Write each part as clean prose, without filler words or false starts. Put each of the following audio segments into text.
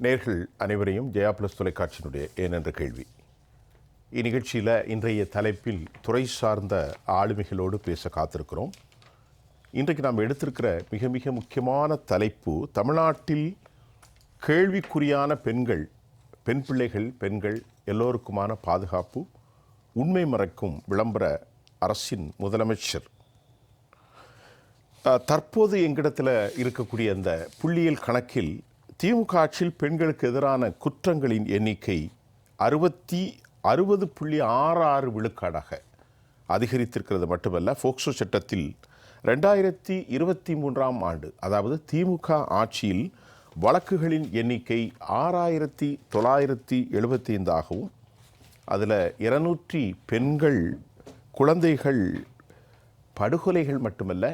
நேர்கள் அனைவரையும் ஜெயா பிளஸ் தொலைக்காட்சியினுடைய ஏனென்ற கேள்வி இந்நிகழ்ச்சியில் இன்றைய தலைப்பில் துறை சார்ந்த ஆளுமைகளோடு பேச காத்திருக்கிறோம். இன்றைக்கு நாம் எடுத்திருக்கிற மிக மிக முக்கியமான தலைப்பு தமிழ்நாட்டில் கேள்விக்குறியான பெண் பிள்ளைகள் பெண்கள் எல்லோருக்குமான பாதுகாப்பு உண்மை மறைக்கும் விளம்பர அரசின் முதலமைச்சர். தற்போது எங்கிடத்தில் இருக்கக்கூடிய அந்த புள்ளியியல் கணக்கில் திமுக ஆட்சியில் பெண்களுக்கு எதிரான குற்றங்களின் எண்ணிக்கை 60.66 விழுக்காடாக அதிகரித்திருக்கிறது மட்டுமல்ல, போக்சோ சட்டத்தில் 2023ஆம் ஆண்டு, அதாவது திமுக ஆட்சியில் வழக்குகளின் எண்ணிக்கை 6975 ஆகவும் அதில் 200 பெண்கள் குழந்தைகள் படுகொலைகள் மட்டுமல்ல,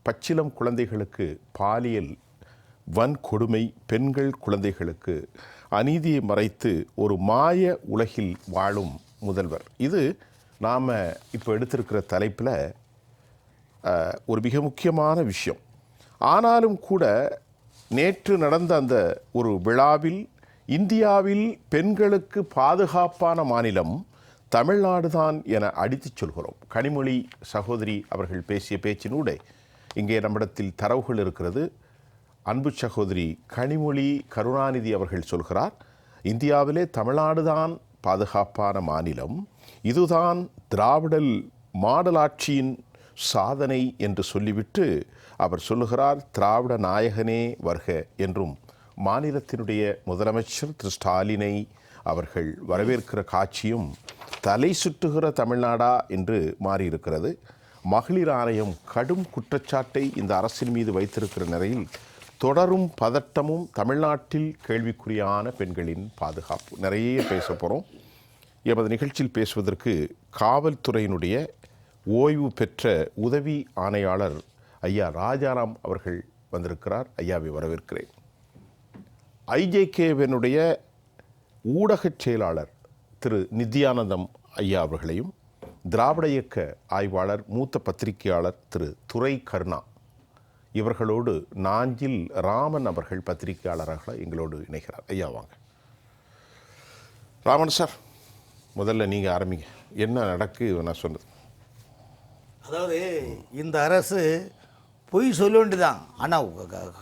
பச்சிளம் குழந்தைகளுக்கு பாலியல் வன்கொடுமை, பெண்கள் குழந்தைகளுக்கு அநீதியை மறைத்து ஒரு மாய உலகில் வாழும் முதல்வர். இது நாம் இப்போ எடுத்திருக்கிற தலைப்பில் ஒரு மிக முக்கியமான விஷயம். ஆனாலும் கூட நேற்று நடந்த அந்த ஒரு விழாவில் இந்தியாவில் பெண்களுக்கு பாதுகாப்பான மாநிலம் தமிழ்நாடு தான் என அடித்துச் சொல்கிறோம். கனிமொழி சகோதரி அவர்கள் பேசிய பேச்சினூடே இங்கே நம்மிடத்தில் தரவுகள் இருக்கிறது. அன்பு சகோதரி கனிமொழி கருணாநிதி அவர்கள் சொல்கிறார், இந்தியாவிலே தமிழ்நாடு தான் பாதுகாப்பான மாநிலம், இதுதான் திராவிடல் மாடல் ஆட்சியின் சாதனை என்று சொல்லிவிட்டு அவர் சொல்லுகிறார், திராவிட நாயகனே வருக என்றும் மாநிலத்தினுடைய முதலமைச்சர் திரு ஸ்டாலினை அவர்கள் வரவேற்கிற காட்சியும் தலை சுற்றுகிற தமிழ்நாடா என்று மாறியிருக்கிறது. மகளிர் ஆணையம் கடும் குற்றச்சாட்டை இந்த அரசின் மீது வைத்திருக்கிற நிலையில் தொடரும் பதட்டமும் தமிழ்நாட்டில் கேள்விக்குறியான பெண்களின் பாதுகாப்பு. நிறைய பேச போகிறோம். எமது நிகழ்ச்சியில் பேசுவதற்கு காவல்துறையினுடைய ஓய்வு பெற்ற உதவி ஆணையாளர் ஐயா ராஜாராம் அவர்கள் வந்திருக்கிறார். ஐயாவை வரவேற்கிறேன். ஐஜேகேவினுடைய ஊடகச் செயலாளர் திரு நித்யானந்தம் ஐயா அவர்களையும், திராவிட இயக்க ஆய்வாளர் மூத்த பத்திரிகையாளர் திரு துரை கருணா இவர்களோடு நாஞ்சில் ராமன் அவர்கள் பத்திரிகையாளராக எங்களோடு இணைகிறார். ஐயா வாங்க. ராமன் சார், முதல்ல நீங்கள் ஆரம்பிங்க. என்ன நடக்கு நான் சொன்னது? அதாவது இந்த அரசு பொய் சொல்ல வேண்டியதான். ஆனால்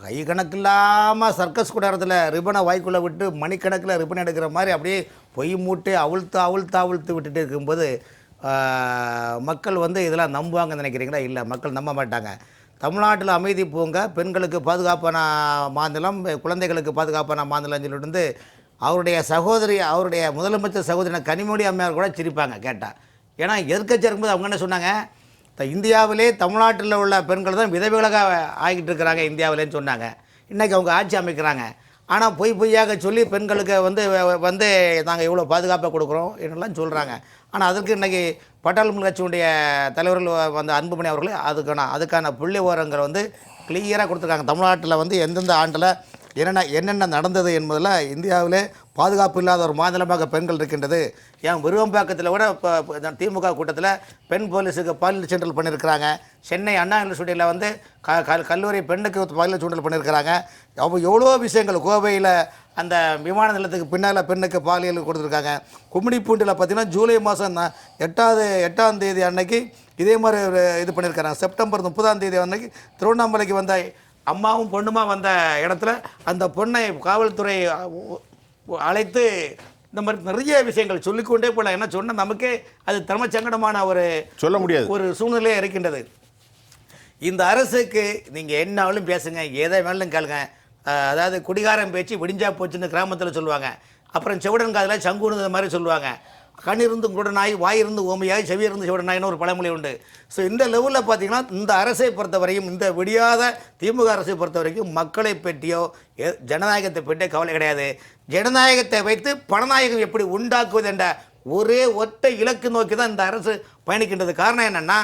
கை கணக்கு இல்லாமல் சர்க்கஸ் கூடாரத்தில் ரிப்பனை வாய்க்குள்ளே விட்டு மணிக்கணக்கில் ரிப்பன் எடுக்கிற மாதிரி அப்படியே பொய் மூட்டை அவிழ்த்து விட்டுட்டு இருக்கும்போது மக்கள் இதெல்லாம் நம்புவாங்கன்னு நினைக்கிறீங்களா? இல்லை, மக்கள் நம்ப மாட்டாங்க. தமிழ்நாட்டில் அமைதி பூங்கா, பெண்களுக்கு பாதுகாப்பான மாநிலம், குழந்தைகளுக்கு பாதுகாப்பான மாநிலம் சொல்லிட்டு அவருடைய முதலமைச்சர் சகோதரி கனிமொழி அம்மையார் கூட சிரிப்பாங்க கேட்டால். ஏன்னா எதிர்க்கட்சி இருக்கும்போது அவங்க என்ன சொன்னாங்க, இந்தியாவிலே தமிழ்நாட்டில் உள்ள பெண்கள் தான் விதவிகளாக ஆகிட்டு இருக்கிறாங்க இந்தியாவிலேன்னு சொன்னாங்க. இன்றைக்கி அவங்க ஆட்சி அமைக்கிறாங்க. ஆனால் பொய்யாக சொல்லி பெண்களுக்கு நாங்கள் இவ்வளோ பாதுகாப்பாக கொடுக்குறோம் என்னெல்லாம் சொல்கிறாங்க. ஆனால் அதற்கு இன்றைக்கி பட்டாளம் கட்சியுடைய தலைவர்கள் அன்புமணி அவர்களே அதுக்கான புள்ளி விவரங்கள் கிளியராக கொடுத்துருக்காங்க. தமிழ்நாட்டில் எந்தெந்த ஆண்டில் என்னென்ன நடந்தது என்பதில் இந்தியாவிலே பாதுகாப்பு இல்லாத ஒரு மாநிலமாக பெண்கள் இருக்கின்றது. ஏன் விருவம்பாக்கத்தில் கூட இப்போ திமுக கூட்டத்தில் பெண் போலீஸுக்கு பாலியல் சீண்டல் பண்ணியிருக்கிறாங்க. சென்னை அண்ணா யூனிவர்சிட்டியில் கல்லூரி பெண்ணுக்கு பாலியல் சீண்டல் பண்ணியிருக்கிறாங்க. அப்போ எவ்வளோ விஷயங்கள். கோவையில் அந்த விமான நிலையத்துக்கு பின்னால் பெண்ணுக்கு பாலியல் கொடுத்துருக்காங்க. கும்மிடிப்பூண்டில் பார்த்திங்கன்னா ஜூலை மாதம் 8ஆம் தேதி அன்னைக்கு இதே மாதிரி ஒரு இது பண்ணியிருக்கிறாங்க. செப்டம்பர் 30ஆம் தேதி அன்னைக்கு திருவண்ணாமலைக்கு வந்த அம்மாவும் பொண்ணுமா வந்த இடத்துல அந்த பொண்ணை காவல்துறை அழைத்து இந்த மாதிரி நிறைய விஷயங்கள் சொல்லிக்கொண்டே போகலாம். என்ன சொன்னால் நமக்கே அது தர்மசங்கடமான சொல்ல முடியாது ஒரு சூழ்நிலையாக இருக்கின்றது. இந்த அரசுக்கு நீங்கள் என்னாலும் பேசுங்க, எதை வேணாலும் கேளுங்க. அதாவது குடிகாரம் பேச்சு விடிஞ்சா போச்சுன்னு கிராமத்தில் சொல்லுவாங்க. அப்புறம் செவிடன் காதில் சங்குனது மாதிரி சொல்லுவாங்க. கண்ணிருந்து குருடனாய், வாயிருந்து ஓமையாய், செவியிருந்து செவிடனாயின்னு ஒரு பழமொழி உண்டு. ஸோ இந்த லெவலில் பார்த்திங்கன்னா இந்த அரசை பொறுத்தவரையும், இந்த விடியாத திமுக அரசை பொறுத்த வரைக்கும் மக்களை பற்றியோ ஜனநாயகத்தை பற்றியோ கவலை கிடையாது. ஜனநாயகத்தை வைத்து பணநாயகம் எப்படி உண்டாக்குவது என்ற ஒற்றை இலக்கு நோக்கி தான் இந்த அரசு பயணிக்கின்றது. காரணம் என்னென்னா,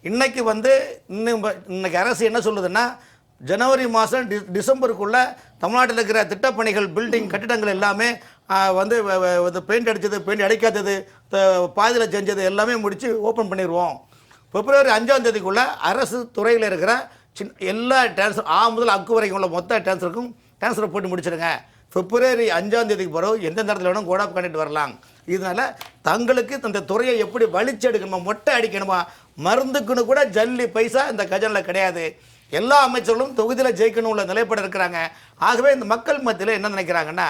இன்னைக்கு அரசு என்ன சொல்லுதுன்னா, ஜனவரி மாதம் டிசம்பருக்குள்ளே தமிழ்நாட்டில் இருக்கிற திட்டப்பணிகள், பில்டிங் கட்டிடங்கள் எல்லாமே பெயிண்ட் அடித்தது, பெயிண்ட் அடிக்காதது, பாதியில் செஞ்சது எல்லாமே முடித்து ஓப்பன் பண்ணிடுவோம். பிப்ரவரி 5ஆம் தேதிக்குள்ளே அரசு துறையில் இருக்கிற எல்லா டிரான்ஸ்ஃபர் முதல் அக்கு வரைக்கும் உள்ள மொத்த டிரான்ஸ்ஃபருக்கும் டிரான்ஸ்ஃபர் போட்டு முடிச்சிடுங்க. பிப்ரவரி 5ஆம் தேதிக்கு பிறகு எந்தெந்த இடத்துல வேணும் கோடாப் கண்டிட்டு வரலாம். இதனால் தங்களுக்கு இந்த துறையை எப்படி வலிச்செடுக்கணுமா, மொட்டை அடிக்கணுமா, மருந்துக்குன்னு கூட ஜல்லி பைசா இந்த கஜனில் கிடையாது. எல்லா அமைச்சர்களும் தொகுதியில் ஜெயிக்கணும் உள்ள நிலைப்பாடு இருக்கிறாங்க. ஆகவே இந்த மக்கள் மத்தியில் என்ன நினைக்கிறாங்கன்னா,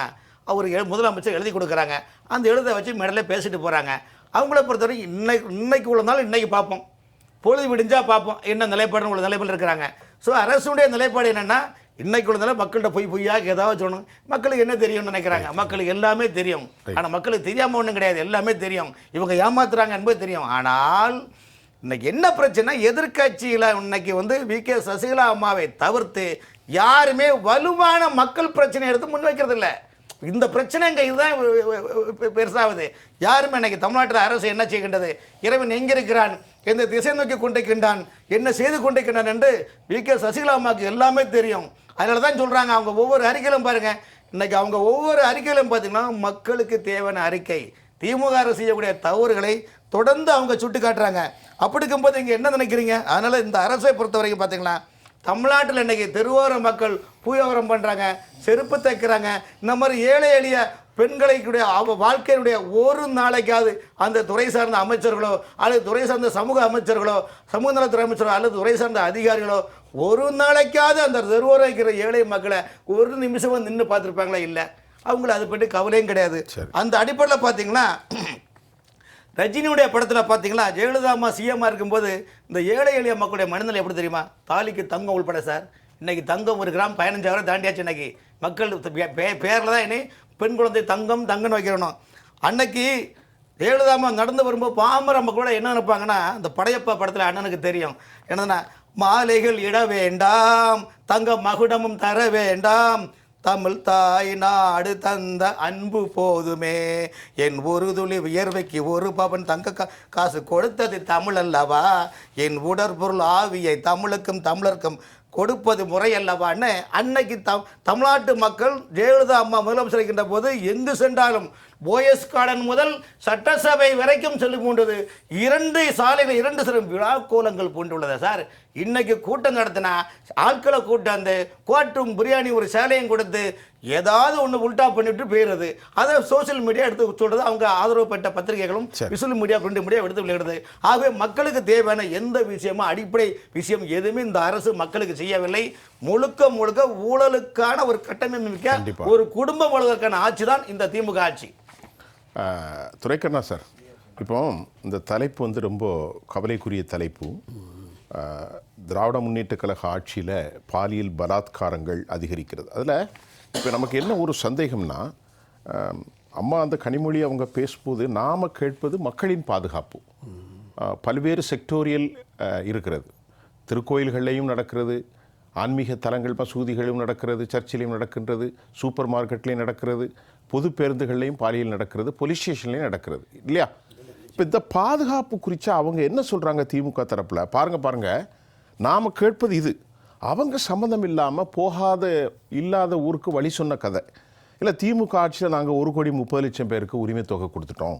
அவர் முதலமைச்சர் எழுதி கொடுக்குறாங்க, அந்த எழுதை வச்சு மேடையில் பேசிட்டு போகிறாங்க. அவங்கள பொறுத்தவரை இன்னைக்கு உள்ள நாள் இன்றைக்கி பார்ப்போம், பொழுது விடிஞ்சால் பார்ப்போம் என்ன நிலைப்பாடுன்னு உள்ள நிலைப்பாடு இருக்கிறாங்க. ஸோ அரசுடைய நிலைப்பாடு என்னென்னா, இன்னைக்கு உள்ளதால மக்கள்கிட்ட பொய்யாக ஏதாவது சொல்லணும். மக்களுக்கு என்ன தெரியும்னு நினைக்கிறாங்க. மக்களுக்கு எல்லாமே தெரியும். ஆனால் மக்களுக்கு தெரியாமல் ஒன்றும் கிடையாது, எல்லாமே தெரியும். இவங்க ஏமாத்துறாங்க என்பது தெரியும். ஆனால் இன்னைக்கு என்ன பிரச்சனை, எதிர்கட்சியில் இன்னைக்கு வி.கே. சசிகலா அம்மாவை தவிர்த்து யாருமே வலுவான மக்கள் பிரச்சனை எடுத்து முன்வைக்கிறது இல்லை. இந்த பிரச்சனை இங்கே இதுதான் பெருசாகுது. யாருமே இன்னைக்கு தமிழ்நாட்டில் அரசு என்ன செய்கின்றது, இறைவன் எங்கே இருக்கிறான், எந்த திசை நோக்கி கொண்டிருக்கின்றான், என்ன செய்து கொண்டிருக்கின்றான் என்று வி.கே. சசிகலா அம்மாவுக்கு எல்லாமே தெரியும். அதனால தான் சொல்கிறாங்க, அவங்க ஒவ்வொரு அறிக்கையிலும் பாருங்கள், இன்றைக்கி அவங்க ஒவ்வொரு அறிக்கையிலும் பார்த்திங்கன்னா மக்களுக்கு தேவையான அறிக்கை, திமுக அரசு செய்யக்கூடிய தவறுகளை தொடர்ந்து அவங்க சுட்டி காட்டுறாங்க. அப்படி இருக்கும்போது இங்கே என்ன நினைக்கிறீங்க? அதனால் இந்த அரசை பொறுத்த வரைக்கும் பார்த்திங்கன்னா தமிழ்நாட்டில் இன்றைக்கி தெருவோர மக்கள் பூயோரம் பண்ணுறாங்க, செருப்பு தைக்கிறாங்க. இந்த மாதிரி ஏழை எளிய பெண்களுடைய வாழ்க்கையினுடைய ஒரு நாளைக்காவது அந்த துறை சார்ந்த அமைச்சர்களோ அல்லது துறை சார்ந்த சமூக அமைச்சர்களோ, சமூக நலத்துறை அமைச்சர்களோ அல்லது துறை சார்ந்த அதிகாரிகளோ ஒரு நாளைக்காவது அந்த தெருவோரம் இருக்கிற ஏழை மக்களை ஒரு நிமிஷம் நின்று பார்த்துருப்பாங்களா? இல்லை, அவங்கள அதை பற்றி கவலையும் கிடையாது. அந்த அடிப்படையில் பார்த்தீங்கன்னா ரஜினியுடைய படத்தில் பார்த்தீங்களா, ஜெயலலிதா அம்மா சிஎம்மாக இருக்கும்போது இந்த ஏழை எளிய மக்களுடைய மனநிலை எப்படி தெரியுமா? தாலிக்கு தங்கம் உள்பட சார், இன்றைக்கி தங்கம் 1 கிராம் 15,000 தாண்டியாச்சு. இன்றைக்கி மக்கள் பேரில் தான் இனி பெண் குழந்தை தங்கம்னு வைக்கிறணும். அன்னைக்கு ஜெயலலிதா அம்மா நடந்து வரும்போது பாமர மக்களோட என்ன நினைப்பாங்கன்னா, இந்த படையப்பா படத்தில் அண்ணனுக்கு தெரியும் என்னன்னா, மாலைகள் இட வேண்டாம், தங்க மகுடமும் தர வேண்டாம், தமிழ் தாய் நாடு தந்த அன்பு போதுமே, என் ஒரு துளி வியர்வைக்கு ஒரு பவன் தங்க காசு கொடுத்தது தமிழ் அல்லவா, என் உடற்பொருள் ஆவியை தமிழுக்கும் தமிழருக்கும் கொடுப்பது முறை அல்லவான்னு அன்னைக்கு தமிழ்நாட்டு மக்கள் ஜெயலலிதா அம்மா முதலமைச்சர் இருக்கின்ற போது எங்கு சென்றாலும் போயஸ் கார்டன் முதல் சட்டசபை வரைக்கும் சொல்லி கொண்டது 2 சாலைகள் 2 சில விழா கோலங்கள் பூண்டுள்ளது சார். இன்னைக்கு கூட்டம் நடத்தினா ஆட்களை கூட்டாந்து கோட்டும் பிரியாணி ஒரு சேலையும் கொடுத்து ஏதாவது ஒன்று உல்டா பண்ணிட்டு போயிடுறது. அதை சோசியல் மீடியா எடுத்து சொல்கிறது, அவங்க ஆதரவு பெற்ற பத்திரிகைகளும் விசுவல் மீடியா பிரிண்ட் மீடியா எடுத்து விளையாடுது. ஆகவே மக்களுக்கு தேவையான எந்த விஷயமும் அடிப்படை விஷயம் எதுவுமே இந்த அரசு மக்களுக்கு செய்யவில்லை. முழுக்க முழுக்க ஊழலுக்கான ஒரு கட்டமைப்பு மிக்க ஒரு குடும்பம் வளர்வதற்கான ஆட்சி தான் இந்த திமுக ஆட்சி. துரைக்கண்ணா சார், இப்போ இந்த தலைப்பு ரொம்ப கவலைக்குரிய தலைப்பு. திராவிட முன்னேற்ற கழக ஆட்சியில் பாலியல் பலாத்காரங்கள் அதிகரிக்கிறது. அதில் இப்போ நமக்கு என்ன ஒரு சந்தேகம்னா, அம்மா அந்த கனிமொழி அவங்க பேசும்போது நாம் கேட்பது மக்களின் பாதுகாப்பு. பல்வேறு செக்டோரியல் இருக்கிறது, திருக்கோயில்கள்லையும் நடக்கிறது, ஆன்மீக தலங்கள் மசூதிகளும் நடக்கிறது, சர்ச்சிலையும் நடக்கின்றது, சூப்பர் மார்க்கெட்லேயும் நடக்கிறது, பொது பேருந்துகள்லையும் பாலியல் நடக்கிறது, போலீஸ் ஸ்டேஷன்லேயும் நடக்கிறது இல்லையா? இப்போ இந்த பாதுகாப்பு குறித்து அவங்க என்ன சொல்கிறாங்க திமுக தரப்பில்? பாருங்கள், நாம் கேட்பது இது. அவங்க சம்மந்தம் இல்லாமல் இல்லாத ஊருக்கு வழி சொன்ன கதை. இல்லை, திமுக ஆட்சியில் நாங்கள் 1,30,00,000 பேருக்கு உரிமை தொகை கொடுத்துட்டோம்,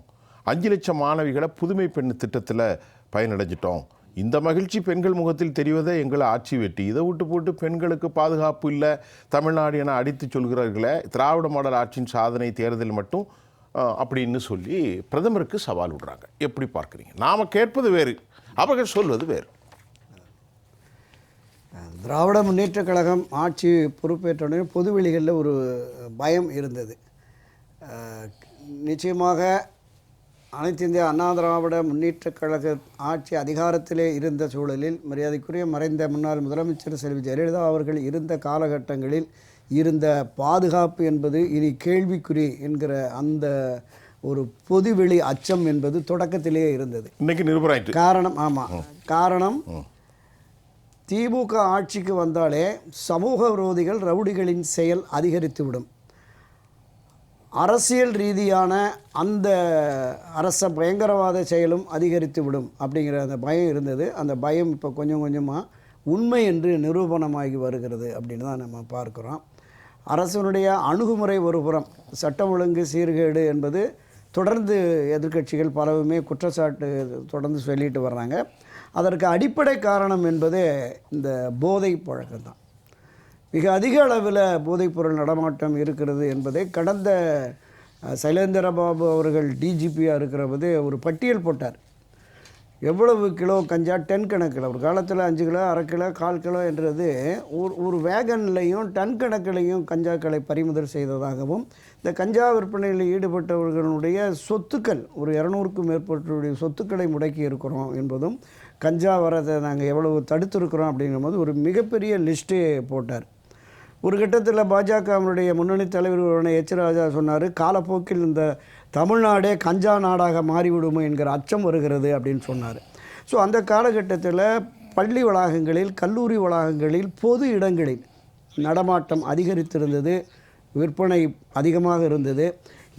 5 லட்சம் மாணவிகளை புதுமை பெண் திட்டத்தில் பயனடைஞ்சிட்டோம், இந்த மகிழ்ச்சி பெண்கள் முகத்தில் தெரிவதே எங்களை ஆட்சி வெட்டி, இதை விட்டு போட்டு பெண்களுக்கு பாதுகாப்பு இல்லை தமிழ்நாடு என அடித்து சொல்கிறார்களே, திராவிட மாடல் ஆட்சியின் சாதனை தேர்தல் மட்டும் அப்படின்னு சொல்லி பிரதமருக்கு சவால் விடுறாங்க. எப்படி பார்க்குறீங்க? நாம் கேட்பது வேறு, அவர்கள் சொல்வது வேறு. திராவிட முன்னேற்ற கழகம் ஆட்சி பொறுப்பேற்றவுடனே பொதுவெளிகளில் ஒரு பயம் இருந்தது. நிச்சயமாக அனைத்து இந்திய அண்ணா திராவிட முன்னேற்ற கழக ஆட்சி அதிகாரத்திலே இருந்த சூழலில் மரியாதைக்குரிய மறைந்த முன்னாள் முதலமைச்சர் செல்வி ஜெயலலிதா அவர்கள் இருந்த காலகட்டங்களில் இருந்த பாதுகாப்பு என்பது இனி கேள்விக்குறி என்கிற அந்த ஒரு பொதுவெளி அச்சம் என்பது தொடக்கத்திலேயே இருந்தது. இன்னைக்கு நிரூபணமாயிற்று. காரணம் திமுக ஆட்சிக்கு வந்தாலே சமூக விரோதிகள் ரவுடிகளின் செயல் அதிகரித்துவிடும், அரசியல் ரீதியான அந்த பயங்கரவாத செயலும் அதிகரித்துவிடும் அப்படிங்கிற அந்த பயம் இருந்தது. அந்த பயம் இப்போ கொஞ்சம் கொஞ்சமாக உண்மை என்று நிரூபணமாகி வருகிறது அப்படின்னு தான் நம்ம பார்க்குறோம். அரசனுடைய அணுகுமுறை ஒரு புறம், சட்டம் ஒழுங்கு சீர்கேடு என்பது தொடர்ந்து எதிர்க்கட்சிகள் பலவுமே குற்றச்சாட்டு தொடர்ந்து சொல்லிட்டு வர்றாங்க. அதற்கு அடிப்படை காரணம் என்பது இந்த போதை பழக்கம்தான். மிக அதிக அளவில் போதைப்பொருள் நடமாட்டம் இருக்கிறது என்பதை கடந்த சைலேந்திரபாபு அவர்கள் டிஜிபியாக இருக்கிற போது ஒரு பட்டியல் போட்டார். எவ்வளவு கிலோ கஞ்சா, டன் கணக்கில், ஒரு காலத்தில் 5 கிலோ, அரை கிலோ, 1/4 கிலோ என்றது ஒரு வேகன்லையும் டன் கணக்கிலையும் கஞ்சாக்களை பறிமுதல் செய்ததாகவும், இந்த கஞ்சா விற்பனையில் ஈடுபட்டவர்களுடைய சொத்துக்கள் ஒரு 200க்கும் மேற்பட்டவருடைய சொத்துக்களை முடக்கி இருக்கிறோம் என்பதும், கஞ்சா வரதை நாங்கள் எவ்வளவு தடுத்திருக்கிறோம் அப்படிங்கும்போது ஒரு மிகப்பெரிய லிஸ்ட்டே போட்டார். ஒரு கட்டத்தில் பாஜகவினுடைய முன்னணி தலைவர் எச் ராஜா சொன்னார், காலப்போக்கில் இந்த தமிழ்நாடே கஞ்சா நாடாக மாறிவிடுமோ என்கிற அச்சம் வருகிறது அப்படின்னு சொன்னார். ஸோ அந்த காலகட்டத்தில் பள்ளி வளாகங்களில், கல்லூரி வளாகங்களில், பொது இடங்களில் நடமாட்டம் அதிகரித்திருந்தது, விற்பனை அதிகமாக இருந்தது.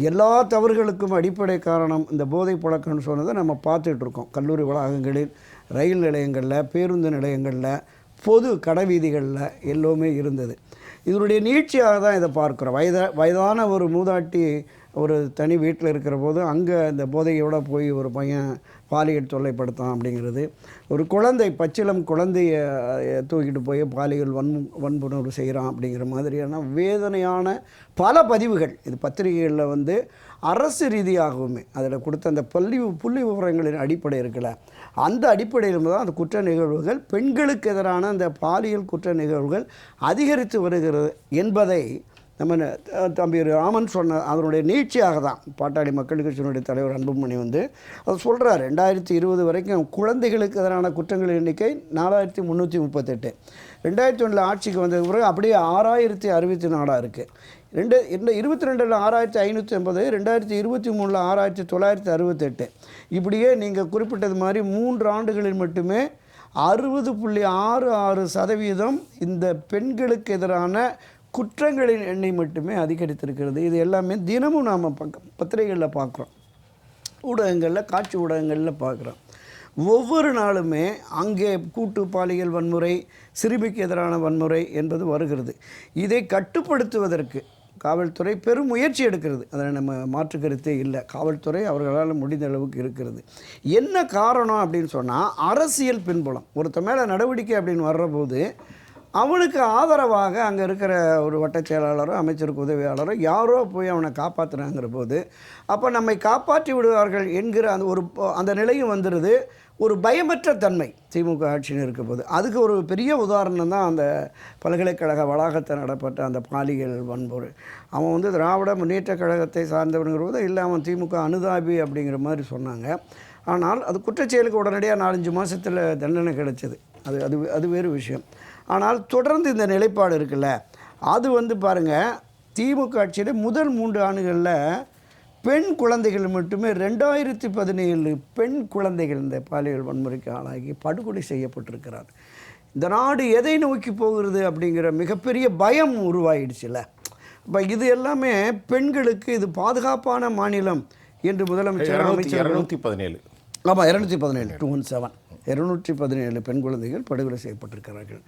எல்லா தவறுகளுக்கும் அடிப்படை காரணம் இந்த போதை பழக்கம்னு சொன்னதை நம்ம பார்த்துட்ருக்கோம். கல்லூரி வளாகங்களில், ரயில் நிலையங்களில், பேருந்து நிலையங்களில், பொது கடைவீதிகளில் எல்லோருமே இருந்தது. இதனுடைய நீட்சியாக தான் இதை பார்க்குறோம். வயதான ஒரு மூதாட்டி ஒரு தனி வீட்டில் இருக்கிற போது அங்கே இந்த போதையோடு போய் ஒரு பையன் பாலியல் தொல்லைப்படுத்தான் அப்படிங்கிறது, ஒரு குழந்தை, பச்சிளம் குழந்தைய தூக்கிட்டு போய் பாலியல் வன்புணர்வு செய்கிறான் அப்படிங்கிற மாதிரியான வேதனையான பல பதிவுகள் இது பத்திரிகைகளில் அரசு ரீதியாகவுமே அதில் கொடுத்த அந்த புள்ளி விவரங்களின் அடிப்படை இருக்குல்ல, அந்த அடிப்படையில் தான் அந்த குற்ற நிகழ்வுகள், பெண்களுக்கு எதிரான அந்த பாலியல் குற்ற நிகழ்வுகள் அதிகரித்து வருகிறது என்பதை நம்ம தம்பி ராமன் சொன்ன அதனுடைய நீட்சியாக தான் பாட்டாளி மக்கள் கட்சியினுடைய தலைவர் அன்புமணி அதை சொல்கிறார். 2020 வரைக்கும் குழந்தைகளுக்கு எதிரான குற்றங்களின் எண்ணிக்கை 4338. 2001 ஆட்சிக்கு வந்த பிறகு அப்படியே 6064 இருக்குது. 2022 6580, 2023 6968. இப்படியே நீங்கள் குறிப்பிட்டது மாதிரி 3 ஆண்டுகளில் மட்டுமே 60.66% இந்த பெண்களுக்கு எதிரான குற்றங்களின் எண்ணெய் மட்டுமே அதிகரித்திருக்கிறது. இது எல்லாமே தினமும் நாம் பத்திரிகைகளில் பார்க்குறோம், ஊடகங்களில், காட்சி ஊடகங்களில் பார்க்குறோம். ஒவ்வொரு நாளுமே அங்கே கூட்டு பாலியல் வன்முறை, சிறுமிக்கு எதிரான வன்முறை என்பது வருகிறது. இதை கட்டுப்படுத்துவதற்கு காவல்துறை பெரும் முயற்சி எடுக்கிறது, அதில் நம்ம மாற்று கருத்தே இல்லை. காவல்துறை அவர்களால் முடிந்த அளவுக்கு இருக்கிறது. என்ன காரணம் அப்படின்னு சொன்னால், அரசியல் பின்புலம். ஒருத்த மேலே நடவடிக்கை அப்படின்னு வர்றபோது அவனுக்கு ஆதரவாக அங்கே இருக்கிற ஒரு வட்டச் செயலாளரோ, அமைச்சருக்கு உதவியாளரோ யாரோ போய் அவனை காப்பாற்றுறாங்கிற போது, அப்போ நம்மை காப்பாற்றி விடுவார்கள் என்கிற அந்த நிலையும் வந்துடுது. ஒரு பயமற்ற தன்மை திமுக ஆட்சின்னு இருக்க போது, அதுக்கு ஒரு பெரிய உதாரணம் தான் அந்த பல்கலைக்கழக வளாகத்தை நடப்பட்ட அந்த பாலியல் வன்முறை. அவன் திராவிட முன்னேற்ற கழகத்தை சார்ந்தவனுங்கிற போது இல்லை, அவன் திமுக அனுதாபி அப்படிங்கிற மாதிரி சொன்னாங்க. ஆனால் அது குற்றச்செயலுக்கு உடனடியாக 4-5 மாதத்தில் தண்டனை கிடைச்சது. அது வேறு விஷயம். ஆனால் தொடர்ந்து இந்த நிலைப்பாடு இருக்குல்ல, அது பாருங்கள், திமுக ஆட்சியில் முதல் 3 ஆண்டுகளில் பெண் குழந்தைகள் மட்டுமே 2017 பெண் குழந்தைகள் இந்த பாலியல் வன்முறைக்கு ஆளாகி படுகொலை செய்யப்பட்டிருக்கிறார். இந்த நாடு எதை நோக்கி போகிறது அப்படிங்கிற மிகப்பெரிய பயம் உருவாயிடுச்சுல்ல. இப்போ இது எல்லாமே பெண்களுக்கு இது பாதுகாப்பான மாநிலம் என்று முதலமைச்சர் 217 ஆமாம் 217 217 பெண் குழந்தைகள் படுகொலை செய்யப்பட்டிருக்கிறார்கள்.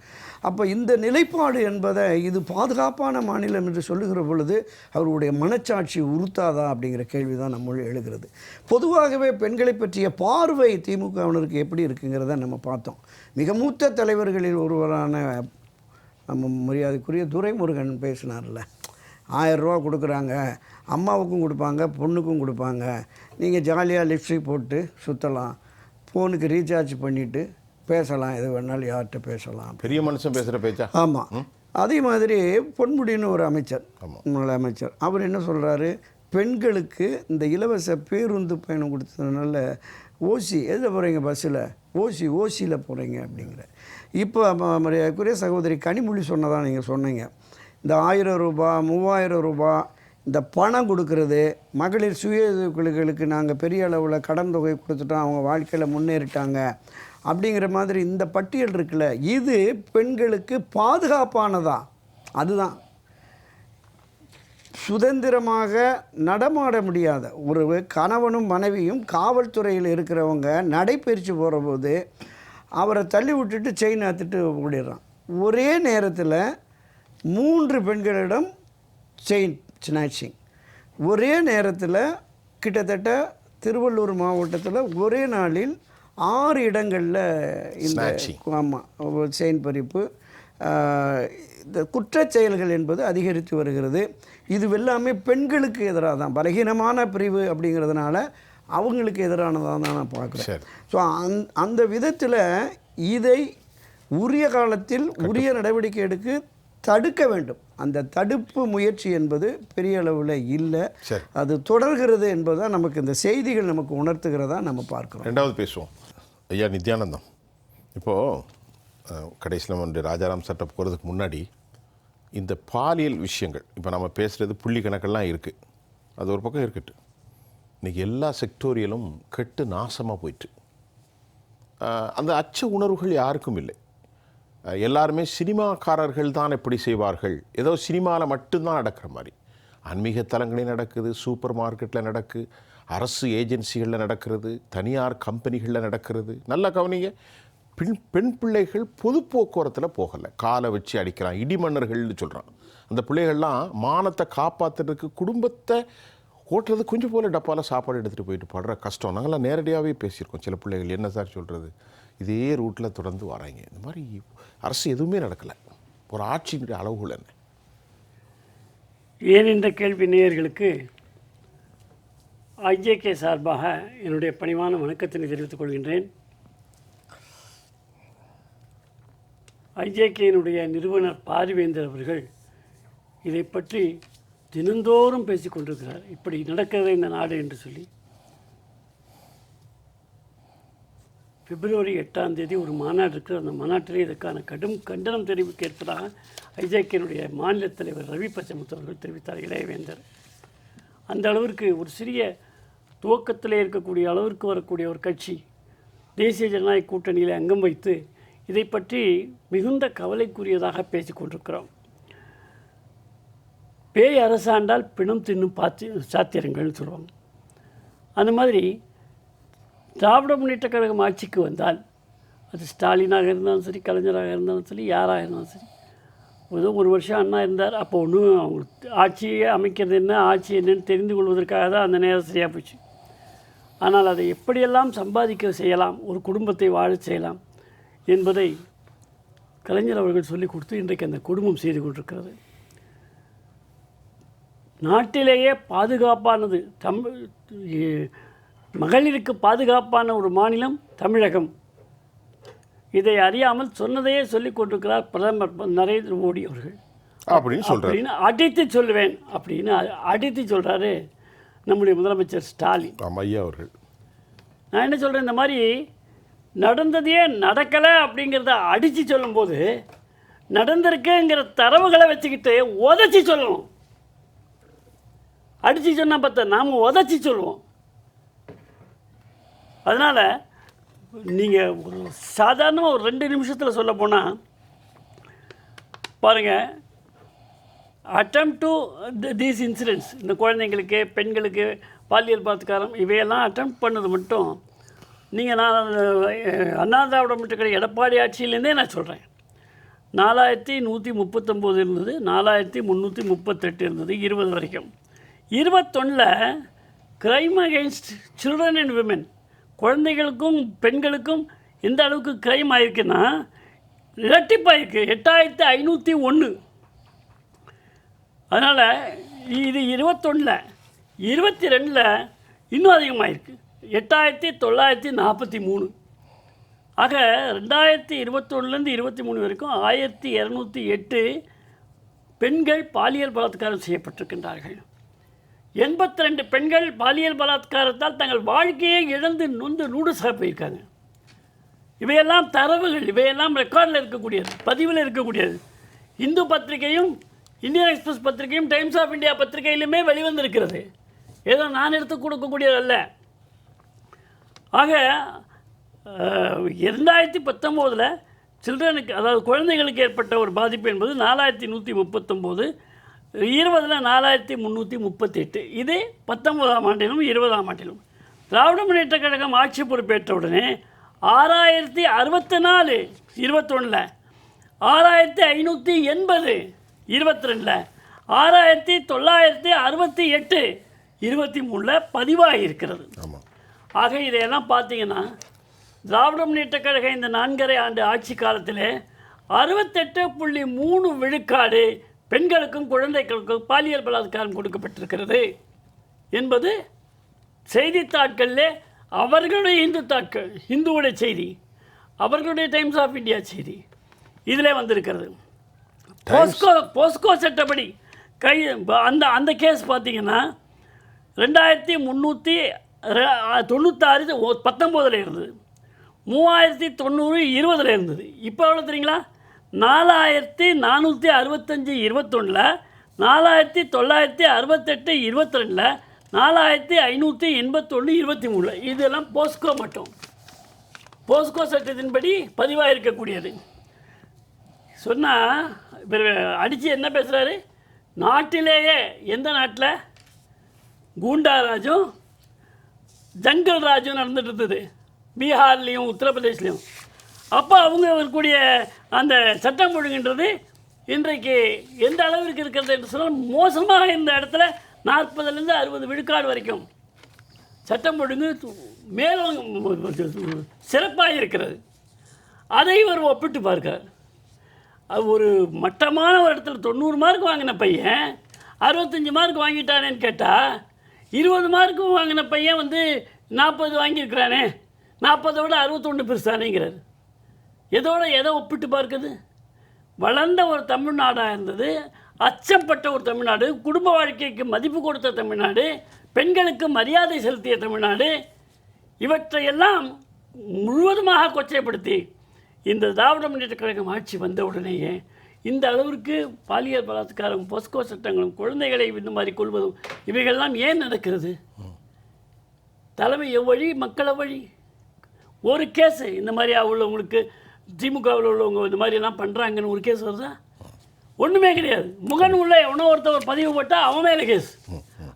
அப்போ இந்த நிலைப்பாடு என்பதை இது பாதுகாப்பான மாநிலம் என்று சொல்லுகிற பொழுது அவருடைய மனச்சாட்சி உறுத்தாதா அப்படிங்கிற கேள்வி தான் நம்மளும் எழுகிறது. பொதுவாகவே பெண்களை பற்றிய பார்வை திமுகவினருக்கு எப்படி இருக்குங்கிறத நம்ம பார்த்தோம். மிக மூத்த தலைவர்களில் ஒருவரான நம்ம மரியாதைக்குரிய துரைமுருகன் பேசினார்ல, 1000 ரூபா கொடுக்குறாங்க, அம்மாவுக்கும் கொடுப்பாங்க, பொண்ணுக்கும் கொடுப்பாங்க, நீங்கள் ஜாலியாக லிப்ஸ்டிக் போட்டு சுற்றலாம், ஃபோனுக்கு ரீசார்ஜ் பண்ணிவிட்டு பேசலாம், எது வேணாலும் யார்கிட்ட பேசலாம். பெரிய மனுஷன் பேசுகிற பேச்சா? ஆமாம். அதே மாதிரி பொன்முடின்னு ஒரு அமைச்சர், முன்னாள் அமைச்சர், அவர் என்ன சொல்கிறாரு, பெண்களுக்கு இந்த இலவச பேருந்து பயணம் கொடுத்ததுனால ஓசி எதில் போகிறீங்க, பஸ்ஸில் ஓசியில் போகிறீங்க அப்படிங்கிற. இப்போ மரியாதைக்குரிய சகோதரி கனிமொழி சொன்னதான் நீங்கள் சொன்னீங்க, இந்த 1000 ரூபா 3000 ரூபா இந்த பணம் கொடுக்கறது, மகளிர் சுய குழுக்களுக்கு நாங்கள் பெரிய அளவில் கடன் தொகை கொடுத்துட்டோம், அவங்க வாழ்க்கையில் முன்னேறிட்டாங்க அப்படிங்கிற மாதிரி இந்த பட்டியல் இருக்குல்ல, இது பெண்களுக்கு பாதுகாப்பானதா? அதுதான் சுதந்திரமாக நடமாட முடியாத ஒரு கணவனும் மனைவியும் காவல்துறையில் இருக்கிறவங்க நடைபயிற்சி போகிற போது அவரை தள்ளி விட்டுட்டு செயின் ஆத்துட்டு ஓடிடுறான். ஒரே நேரத்தில் 3 பெண்களிடம் செயின் ஸ்நாச்சிங், ஒரே நேரத்தில் கிட்டத்தட்ட திருவள்ளூர் மாவட்டத்தில் ஒரே நாளில் 6 இடங்களில் இந்த ஆமாம் செயின் பறிப்பு, இந்த குற்றச் செயல்கள் என்பது அதிகரித்து வருகிறது. இது எல்லாமே பெண்களுக்கு எதிராக தான், பலகீனமான பிரிவு அப்படிங்கிறதுனால அவங்களுக்கு எதிரானதாக தான் நான் பார்க்குறேன். ஸோ அந்த விதத்தில் இதை உரிய காலத்தில் உரிய நடவடிக்கை எடுக்க தடுக்க வேண்டும். அந்த தடுப்பு முயற்சி என்பது பெரிய அளவில் இல்லை, அது தொடர்கிறது என்பதுதான் நமக்கு இந்த செய்திகள் நமக்கு உணர்த்துகிறதா நம்ம பார்க்குறோம். ரெண்டாவது பேசுவோம். ஐயா நித்யானந்தம், இப்போது கடைசியில் வந்து ராஜாராம் சட்டம் போகிறதுக்கு முன்னாடி இந்த பாலியல் விஷயங்கள் இப்போ நம்ம பேசுகிறது புள்ளி கணக்கெல்லாம் இருக்குது, அது ஒரு பக்கம் இருக்கட்டு. இன்றைக்கி எல்லா செக்டோரியலும் கெட்டு நாசமாக போயிட்டு அந்த அச்ச உணர்வுகள் யாருக்கும் இல்லை. எல்லாருமே சினிமாக்காரர்கள் தான் எப்படி செய்வார்கள், ஏதோ சினிமாவில் மட்டும்தான் நடக்கிற மாதிரி. ஆன்மீக தலங்களில் நடக்குது, சூப்பர் மார்க்கெட்டில் நடக்குது, அரசு ஏஜென்சிகளில் நடக்கிறது, தனியார் கம்பெனிகளில் நடக்கிறது. நல்லா கவனிங்க, பெண் பிள்ளைகள் பொது போக்குவரத்தில் போகலை, காலை வச்சு அடிக்கிறான், இடிமன்னர்கள்னு சொல்கிறான். அந்த பிள்ளைகள்லாம் மானத்தை காப்பாற்றுறதுக்கு குடும்பத்தை ஓட்டுறது கொஞ்சம் போல் டப்பாவில் சாப்பாடு எடுத்துகிட்டு போயிட்டு படுற கஷ்டம். நாங்களாம் நேரடியாகவே பேசியிருக்கோம். சில பிள்ளைகள் என்ன சார் சொல்கிறது, இதே ரூட்டில் தொடர்ந்து வராங்க. இந்த மாதிரி அரசு எதுவுமே நடக்கலை. ஒரு ஆட்சியினுடைய அளவுகள் என்ன? ஏன் என்ற கேள்வி நேயர்களுக்கு ஐஜேகே சார்பாக என்னுடைய பணிவான வணக்கத்தினை தெரிவித்துக் கொள்கின்றேன். ஐஜேகேயினுடைய நிறுவனர் பாரிவேந்தர் அவர்கள் இதை பற்றி தினந்தோறும் பேசிக் கொண்டிருக்கிறார். இப்படி நடக்கிறது இந்த நாடு என்று சொல்லி பிப்ரவரி 8ஆம் தேதி ஒரு மாநாடு இருக்கிற, அந்த மாநாட்டிலே இதற்கான கடும் கண்டனம் தெரிவிக்க இருப்பதாக ஐஜேகேயினுடைய மாநில தலைவர் ரவி பச்சமுத்து அவர்கள் தெரிவித்தார், இளையவேந்தர். அந்த அளவிற்கு ஒரு சிறிய துவக்கத்திலே இருக்கக்கூடிய அளவிற்கு வரக்கூடிய ஒரு கட்சி தேசிய ஜனநாயக கூட்டணியில் அங்கம் வைத்து இதை பற்றி மிகுந்த கவலைக்குரியதாக பேசிக்கொண்டிருக்கிறோம். பேய் அரசாண்டால் பிணம் தின்னும் சாத்திரங்கள்னு சொல்லுவாங்க. அந்த மாதிரி திராவிட முன்னேற்ற கழகம் ஆட்சிக்கு வந்தால் அது ஸ்டாலினாக இருந்தாலும் சரி, கலைஞராக இருந்தாலும் சரி, யாராக இருந்தாலும் சரி, ஏதோ ஒரு வருஷம் அண்ணா இருந்தார், அப்போ ஒன்றும் அவங்களுக்கு ஆட்சியை அமைக்கிறது என்ன, ஆட்சி என்னன்னு தெரிந்து கொள்வதற்காக தான் அந்த நேரம் சரியாக போச்சு. ஆனால் அதை எப்படியெல்லாம் சம்பாதிக்க செய்யலாம், ஒரு குடும்பத்தை வாழ செய்யலாம் என்பதை கலைஞர் அவர்கள் சொல்லிக் கொடுத்து இன்றைக்கு அந்த குடும்பம் செய்து கொண்டிருக்கிறது. நாட்டிலேயே பாதுகாப்பானது மகளிருக்கு பாதுகாப்பான ஒரு மாநிலம் தமிழகம். இதை அறியாமல் சொன்னதையே சொல்லிக் கொண்டிருக்கிறார் பிரதமர் நரேந்திர மோடி அவர்கள். அப்படின்னு அடித்து சொல்லுவேன் அப்படின்னு அடித்து சொல்கிறாரு நம்முடைய முதலமைச்சர் ஸ்டாலின் ஐயா அவர்கள். நான் என்ன சொல்கிறேன், இந்த மாதிரி நடந்ததையே நடக்கலை அப்படிங்கிறத அடித்து சொல்லும்போது நடந்திருக்குங்கிற தரவுகளை வச்சுக்கிட்டு உதச்சி சொல்லணும். அடித்து சொன்னால் பார்த்தா நாம் உதச்சி சொல்லுவோம். அதனால் நீங்கள் ஒரு சாதாரணமாக ஒரு 2 நிமிஷத்தில் சொல்ல போனால் பாருங்கள், அட்டெம்ப்ட் டு தீஸ் இன்சிடென்ட்ஸ், இந்த குழந்தைங்களுக்கு பெண்களுக்கு பாலியல் பலாத்காரம் இவையெல்லாம் அட்டெம்ப்ட் பண்ணது மட்டும் நீங்கள், நான் அண்ணா திராவிட முன்னேற்ற கழக எடப்பாடி ஆட்சியிலேருந்தே நான் சொல்கிறேன், 4139 இருந்தது, 4338 இருந்தது 20 வரைக்கும். 21 crime against children and women, குழந்தைகளுக்கும் பெண்களுக்கும் எந்த அளவுக்கு கிரைம் ஆகிருக்குன்னா இரட்டிப்பாயிருக்கு, 8501. அதனால் இது 21. 22 இன்னும் அதிகமாகிருக்கு, 8943. ஆக 2021லேருந்து 23 வரைக்கும் 1208 பெண்கள் பாலியல் பலாத்காரம் செய்யப்பட்டிருக்கின்றார்கள். 82 பெண்கள் பாலியல் பலாத்காரத்தால் தங்கள் வாழ்க்கையை இழந்து நொந்து நூடுசாக போயிருக்காங்க. இவையெல்லாம் தரவுகள், இவையெல்லாம் ரெக்கார்டில் இருக்கக்கூடியது, பதிவில் இருக்கக்கூடியது. இந்து பத்திரிகையும் இந்தியன் எக்ஸ்பிரஸ் பத்திரிகையும் டைம்ஸ் ஆஃப் இந்தியா பத்திரிகையிலுமே வெளிவந்திருக்கிறது, ஏதோ நான் எடுத்து கொடுக்கக்கூடியதல்ல. ஆக 2019 சில்ட்ரனுக்கு, அதாவது குழந்தைகளுக்கு ஏற்பட்ட ஒரு பாதிப்பு என்பது 4139, 20 4338. இது 19ஆம் ஆண்டிலும் 20ஆம் ஆண்டிலும். திராவிட முன்னேற்ற கழகம் ஆட்சி பொறுப்பேற்ற உடனே 6064, 21 6580, 22 6968, 23 பதிவாகி இருக்கிறது. ஆக இதையெல்லாம் பார்த்தீங்கன்னா திராவிட முன்னேற்ற கழகம் இந்த 4.5 ஆண்டு ஆட்சி காலத்தில் 68.3 விழுக்காடு பெண்களுக்கும் குழந்தைகளுக்கும் பாலியல் பலாத்காரம் கொடுக்கப்பட்டிருக்கிறது என்பது செய்தித்தாட்களிலே அவர்களுடைய இந்துவுடைய செய்தி, அவர்களுடைய டைம்ஸ் ஆஃப் இந்தியா செய்தி இதில் வந்திருக்கிறது. போஸ்கோ சட்டப்படி அந்த கேஸ் பார்த்தீங்கன்னா 2396 19 இருந்தது, 3090 20 இருந்தது. இப்போ எவ்வளோ தெரியுங்களா? 4465 21, 4968 22, 4581 23. இதெல்லாம் போஸ்கோ மட்டும். போஸ்கோ சட்டத்தின்படி பதிவாக இருக்கக்கூடியது. சொன்னால் அடித்து என்ன பேசுகிறாரு? நாட்டிலேயே எந்த நாட்டில் கூண்டாராஜும் ஜங்கல் ராஜும் நடந்துட்டு இருந்தது, பீகார்லேயும் உத்தரப்பிரதேஷ்லேயும். அப்போ அவங்க இருக்கக்கூடிய அந்த சட்டம் ஒழுங்குன்றது இன்றைக்கு எந்த அளவிற்கு இருக்கிறது என்று சொன்னால் மோசமாக இந்த இடத்துல 40லேருந்து 60 விழுக்காடு வரைக்கும் சட்டம் ஒழுங்கு மேலும் சிறப்பாக இருக்கிறது. அதை இவர் ஒப்பிட்டு பார்க்கிறார். அது ஒரு மட்டமான ஒரு இடத்துல 90 மார்க் வாங்கின பையன் 65 மார்க் வாங்கிட்டானேன்னு கேட்டால் 20 மார்க்கு வாங்கின பையன் 40 வாங்கியிருக்கிறானே, 40 விட 61 பெருசானேங்கிறார். எதை ஒப்பிட்டு பார்க்குது? வளர்ந்த ஒரு தமிழ்நாடாக இருந்தது, அச்சப்பட்ட ஒரு தமிழ்நாடு, குடும்ப வாழ்க்கைக்கு மதிப்பு கொடுத்த தமிழ்நாடு, பெண்களுக்கு மரியாதை செலுத்திய தமிழ்நாடு, இவற்றையெல்லாம் முழுவதுமாக கொச்சைப்படுத்தி இந்த திராவிட முன்னேற்ற கழகம் ஆட்சி வந்த உடனேயே இந்த அளவிற்கு பாலியல் பலாத்காரம், போஸ்கோ சட்டங்களும், குழந்தைகளை இந்த மாதிரி கொள்வதும் இவைகள்லாம் ஏன் நடக்கிறது? தலைமை எவ்வழி, மக்கள் வழி. ஒரு கேஸு இந்த மாதிரி உள்ளவங்களுக்கு, திமுகவில் உள்ளவங்க இந்த மாதிரிலாம் பண்ணுறாங்கன்னு ஒரு கேஸ் வருதா? ஒன்றுமே கிடையாது. முகன் உள்ள எவனோ ஒருத்தவர் பதிவு போட்டால் அவன் மேலே கேஸ்,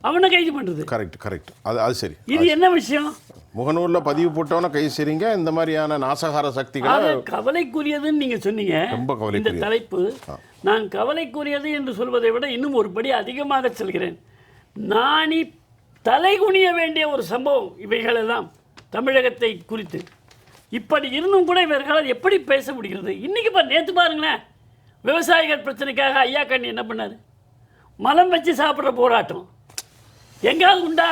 அவனை கைது பண்ணுறது. கரெக்ட். அது சரி. இது என்ன விஷயம்? முகநூலில் பதிவு போட்டவன கைது செய்றீங்க. இந்த மாதிரியான நாசகார சக்திகளை கவலைக்குரியதுன்னு நீங்கள் சொன்னீங்க. ரொம்ப இந்த தலைப்பு நான் கவலைக்குரியது என்று சொல்வதை விட இன்னும் ஒரு படி அதிகமாக சொல்கிறேன். நானி தலைகுனிய வேண்டிய ஒரு சம்பவம் இவைகளெல்லாம் தமிழகத்தை குறித்து. இப்படி இருந்தும் கூட இவர்களால் எப்படி பேச முடிகிறது? இன்றைக்கி நேற்று பாருங்களேன், விவசாயிகள் பிரச்சனைக்காக ஐயா கண்ணி என்ன பண்ணார்? மலம் வச்சு சாப்பிட்ற போராட்டம் எங்காவது உண்டா?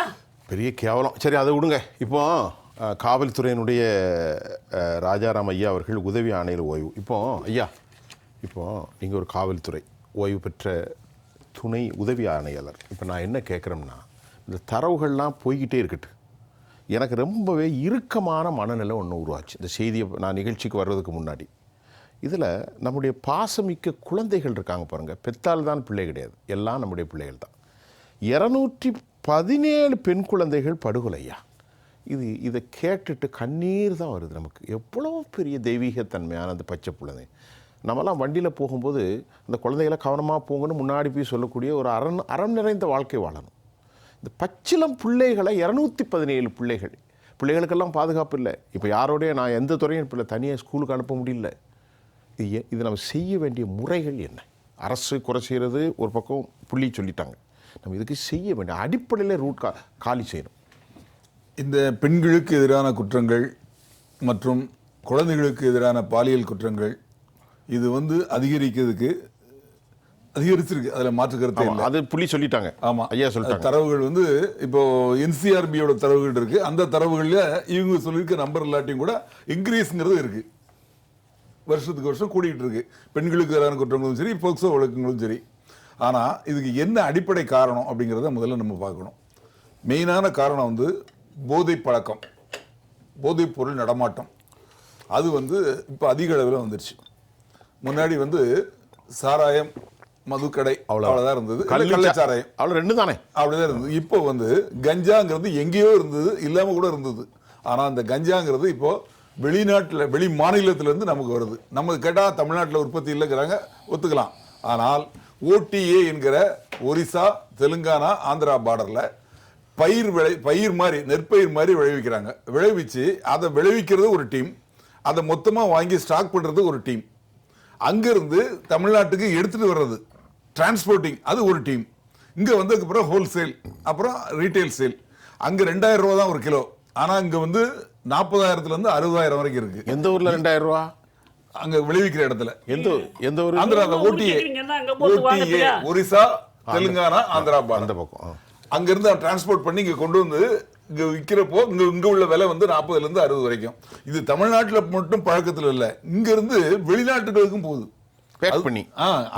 பெரிய கேவலம். சரி, அதை விடுங்க. இப்போ காவல்துறையினுடைய ராஜாராம் ஐயா அவர்கள் உதவி ஆணையர் ஓய்வு. இப்போ நீங்கள் ஒரு காவல்துறை ஓய்வு பெற்ற துணை உதவி ஆணையாளர். இப்போ நான் என்ன கேட்குறேன்னா, இந்த தரவுகள்லாம் போய்கிட்டே இருக்கட்டு. எனக்கு ரொம்பவே இறுக்கமான மனநிலை ஒன்று உருவாச்சு இந்த செய்தியை நான் நிகழ்ச்சிக்கு வர்றதுக்கு முன்னாடி. இதில் நம்முடைய பாசமிக்க குழந்தைகள் இருக்காங்க பாருங்கள். பெத்தால் தான் பிள்ளை கிடையாது, எல்லாம் நம்முடைய பிள்ளைகள் தான். 217 பெண் குழந்தைகள் படுகொலையா? இதை கேட்டுட்டு கண்ணீர் தான் வருது நமக்கு. எவ்வளோ பெரிய தெய்வீகத்தன்மையான அந்த பச்சை குழந்தை. நம்மலாம் வண்டியில் போகும்போது அந்த குழந்தைகளை கவனமாக போங்கன்னு முன்னாடி போய் சொல்லக்கூடிய ஒரு அறம் நிறைந்த வாழ்க்கை வாழணும். இந்த பச்சிலம் பிள்ளைகளை 217 பிள்ளைகளுக்கெல்லாம் பாதுகாப்பு இல்லை. இப்போ யாரோடைய நான் எந்த துறையும் இப்போ தனியாக ஸ்கூலுக்கு அனுப்ப முடியல. இது நம்ம செய்ய வேண்டிய முறைகள் என்ன? அரசு குறை செய்கிறது ஒரு பக்கம் புள்ளி சொல்லிட்டாங்க. நம்ம இதுக்கு செய்ய வேண்டிய அடிப்படையில் ரூட் காலி செய்யணும். இந்த பெண்களுக்கு எதிரான குற்றங்கள் மற்றும் குழந்தைகளுக்கு எதிரான பாலியல் குற்றங்கள் இது அதிகரிச்சிருக்கு. அதில் மாற்று கருத்து இல்லை. அது புள்ளி சொல்லிட்டாங்க. ஆமாம், ஐயா சொல்லிட்டாங்க. தரவுகள் இப்போ NCRBயோட தரவுகள் இருக்கு. அந்த தரவுகளில் இவங்க சொல்லியிருக்க நம்பர் இல்லாட்டியும் கூட இன்க்ரீஸ்ங்கிறது இருக்கு. வருஷத்துக்கு வருஷம் கூடிட்டு இருக்கு. பெண்களுக்கு எதிரான குற்றங்களும் சரி, போக்சோ வழக்குகளும் சரி. ஆனால் இதுக்கு என்ன அடிப்படை காரணம் அப்படிங்கிறத முதல்ல நம்ம பார்க்கணும். மெயினான காரணம் போதை பழக்கம், போதைப் பொருள் நடமாட்டம். அது இப்போ அதிக அளவில் வந்துருச்சு. முன்னாடி சாராயம், மதுக்கடை அவ்வளோதான் இருந்தது. கள்ளச்சாராயம் அவ்வளோ 2 தானே, அப்படிதான் இருந்தது. இப்போ கஞ்சாங்கிறது எங்கேயோ இருந்தது, இல்லாமல் கூட இருந்தது. ஆனால் அந்த கஞ்சாங்கிறது இப்போ வெளிநாட்டில், வெளி மாநிலத்திலேருந்து நமக்கு வருது. நமக்கு கேட்டால் தமிழ்நாட்டில் உற்பத்தி இல்லைங்கிறாங்க, ஒத்துக்கலாம். ஆனால் OTA என்கிற ஒரிசா, தெலுங்கானா, ஆந்திரா பார்டரில் பயிர் மாதிரி, நெற்பயிர் மாதிரி விளைவிக்கிறாங்க. விளைவிச்சு அதை விளைவிக்கிறது ஒரு டீம், அதை மொத்தமாக வாங்கி ஸ்டாக் பண்ணுறது ஒரு டீம், அங்கேருந்து தமிழ்நாட்டுக்கு எடுத்துகிட்டு வர்றது டிரான்ஸ்போர்ட்டிங் அது ஒரு டீம், இங்கே வந்ததுக்கப்புறம் ஹோல்சேல், அப்புறம் ரீட்டைல் சேல். அங்கே 2000 ரூபா தான் ஒரு கிலோ. ஆனால் இங்கே 40,000லேருந்து 60,000 வரைக்கும் இருக்குது. எந்த ஊரில் 2000 ரூபா? அங்க விளைவிக்கிற இடத்துல. எந்த ஒரு ஆந்திரா, அந்த ஓடிஏ, கேக்குறீங்கன்னா அங்க போட்டு வாங்கலையா? ஒரிசா, தெலுங்கானா, ஆந்திரா அந்த பக்கம் அங்க இருந்து டிரான்ஸ்போர்ட் பண்ணி இங்க கொண்டு வந்து இங்க விற்கிறப்போ இங்க உள்ள விலை வந்து 40 இருந்து 60 வரைக்கும். இது தமிழ்நாட்டில் மட்டும் பழக்கத்துல இல்ல, இங்க இருந்து வெளிநாட்டுகளுக்கும் போகுது. பேக் பண்ணி.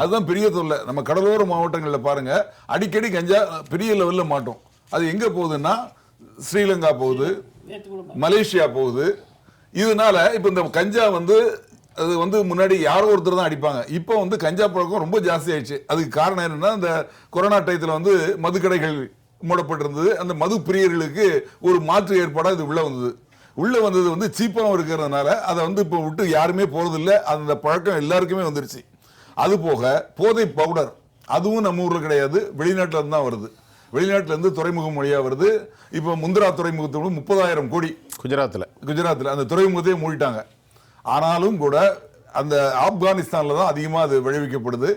அதுதான் பெரிய தொல்லை. நம்ம கடலோர மாவட்டங்கள்ல பாருங்க, அடிக்கடி கஞ்சா பெரிய லெவல்ல மாட்டோம். அது எங்க போகுதுன்னா ஸ்ரீலங்கா போகுது, மலேசியா போகுது. இதனால இப்ப இந்த கஞ்சா வந்து அது வந்து முன்னாடி யாரோ ஒருத்தர் தான் அடிப்பாங்க. இப்போ வந்து கஞ்சா பழக்கம் ரொம்ப ஜாஸ்தி ஆயிடுச்சு. அதுக்கு காரணம் என்னன்னா, இந்த கொரோனா டயத்தில் வந்து மதுக்கடைகள் மூடப்பட்டிருந்தது. அந்த மது பிரியர்களுக்கு ஒரு மாற்று ஏற்பாடாக இது உள்ள வந்தது வந்து சீப்பாகவும் இருக்கிறதுனால அதை வந்து இப்போ விட்டு யாருமே போறதில்ல. அந்த பழக்கம் எல்லாருக்குமே வந்துருச்சு. அது போக போதை பவுடர், அதுவும் நம்ம ஊரில் கிடையாது, வெளிநாட்டில இருந்து தான் வருது. வெளிநாட்டில இருந்து துறைமுகம் வழியா வருது. இப்போ முந்திரா துறைமுகத்தோடு 30,000 கோடி குஜராத்தில் அந்த துறைமுகத்தையே மூடிட்டாங்க. ஆனாலும் கூட அந்த ஆப்கானிஸ்தான்ல தான் அதிகமாக அது விளைவிக்கப்படுது.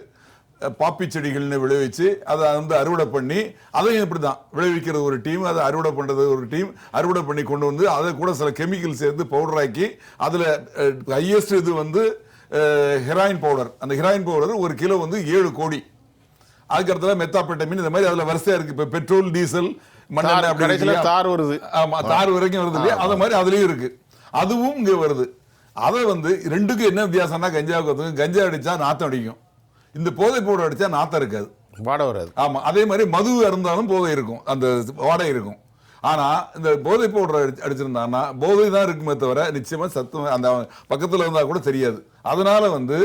பாப்பி செடிகள்னு விளைவிச்சு அதை வந்து அறுவடை பண்ணி, அதையும் இப்படி தான் விளைவிக்கிறது ஒரு டீம், அதை அறுவடை பண்ணுறது ஒரு டீம், அறுவடை பண்ணி கொண்டு வந்து அதை கூட சில கெமிக்கல் சேர்த்து பவுடர் ஆக்கி, அதில் ஹையஸ்ட் இது வந்து ஹெராயின் பவுடர். அந்த ஹெராயின் பவுடர் ஒரு கிலோ வந்து 7 கோடி. அதுக்கடுத்தல மெத்தாபெட்டமின், இந்த மாதிரி அதுல வரிசையா இருக்கு. இப்ப பெட்ரோல், டீசல், மண்ணெண்ணெய், அப்படி தார் வருது. ஆமா, தார் வரைக்கும் வருது இல்லையா? அது மாதிரி அதுலயும் இருக்கு. அதுவும் இங்க வருது. அதை வந்து ரெண்டுக்கும் என்ன வித்தியாசம்னா, கஞ்சாவுக்கு கஞ்சா அடிச்சா நாத்தம் அடிக்கும், இந்த போதை பவுடர் அடிச்சா நாத்தம் இருக்காது, வாடை வராது. ஆமா, அதே மாதிரி மது இருந்தாலும் போதை இருக்கும், அந்த வாடகை இருக்கும். ஆனா இந்த போதை பவுடர் அடிச்சிருந்தாங்கன்னா போதை தான் இருக்குமே தவிர நிச்சயமா சத்தம் அந்த பக்கத்துல இருந்தா கூட தெரியாது. அதனால வந்து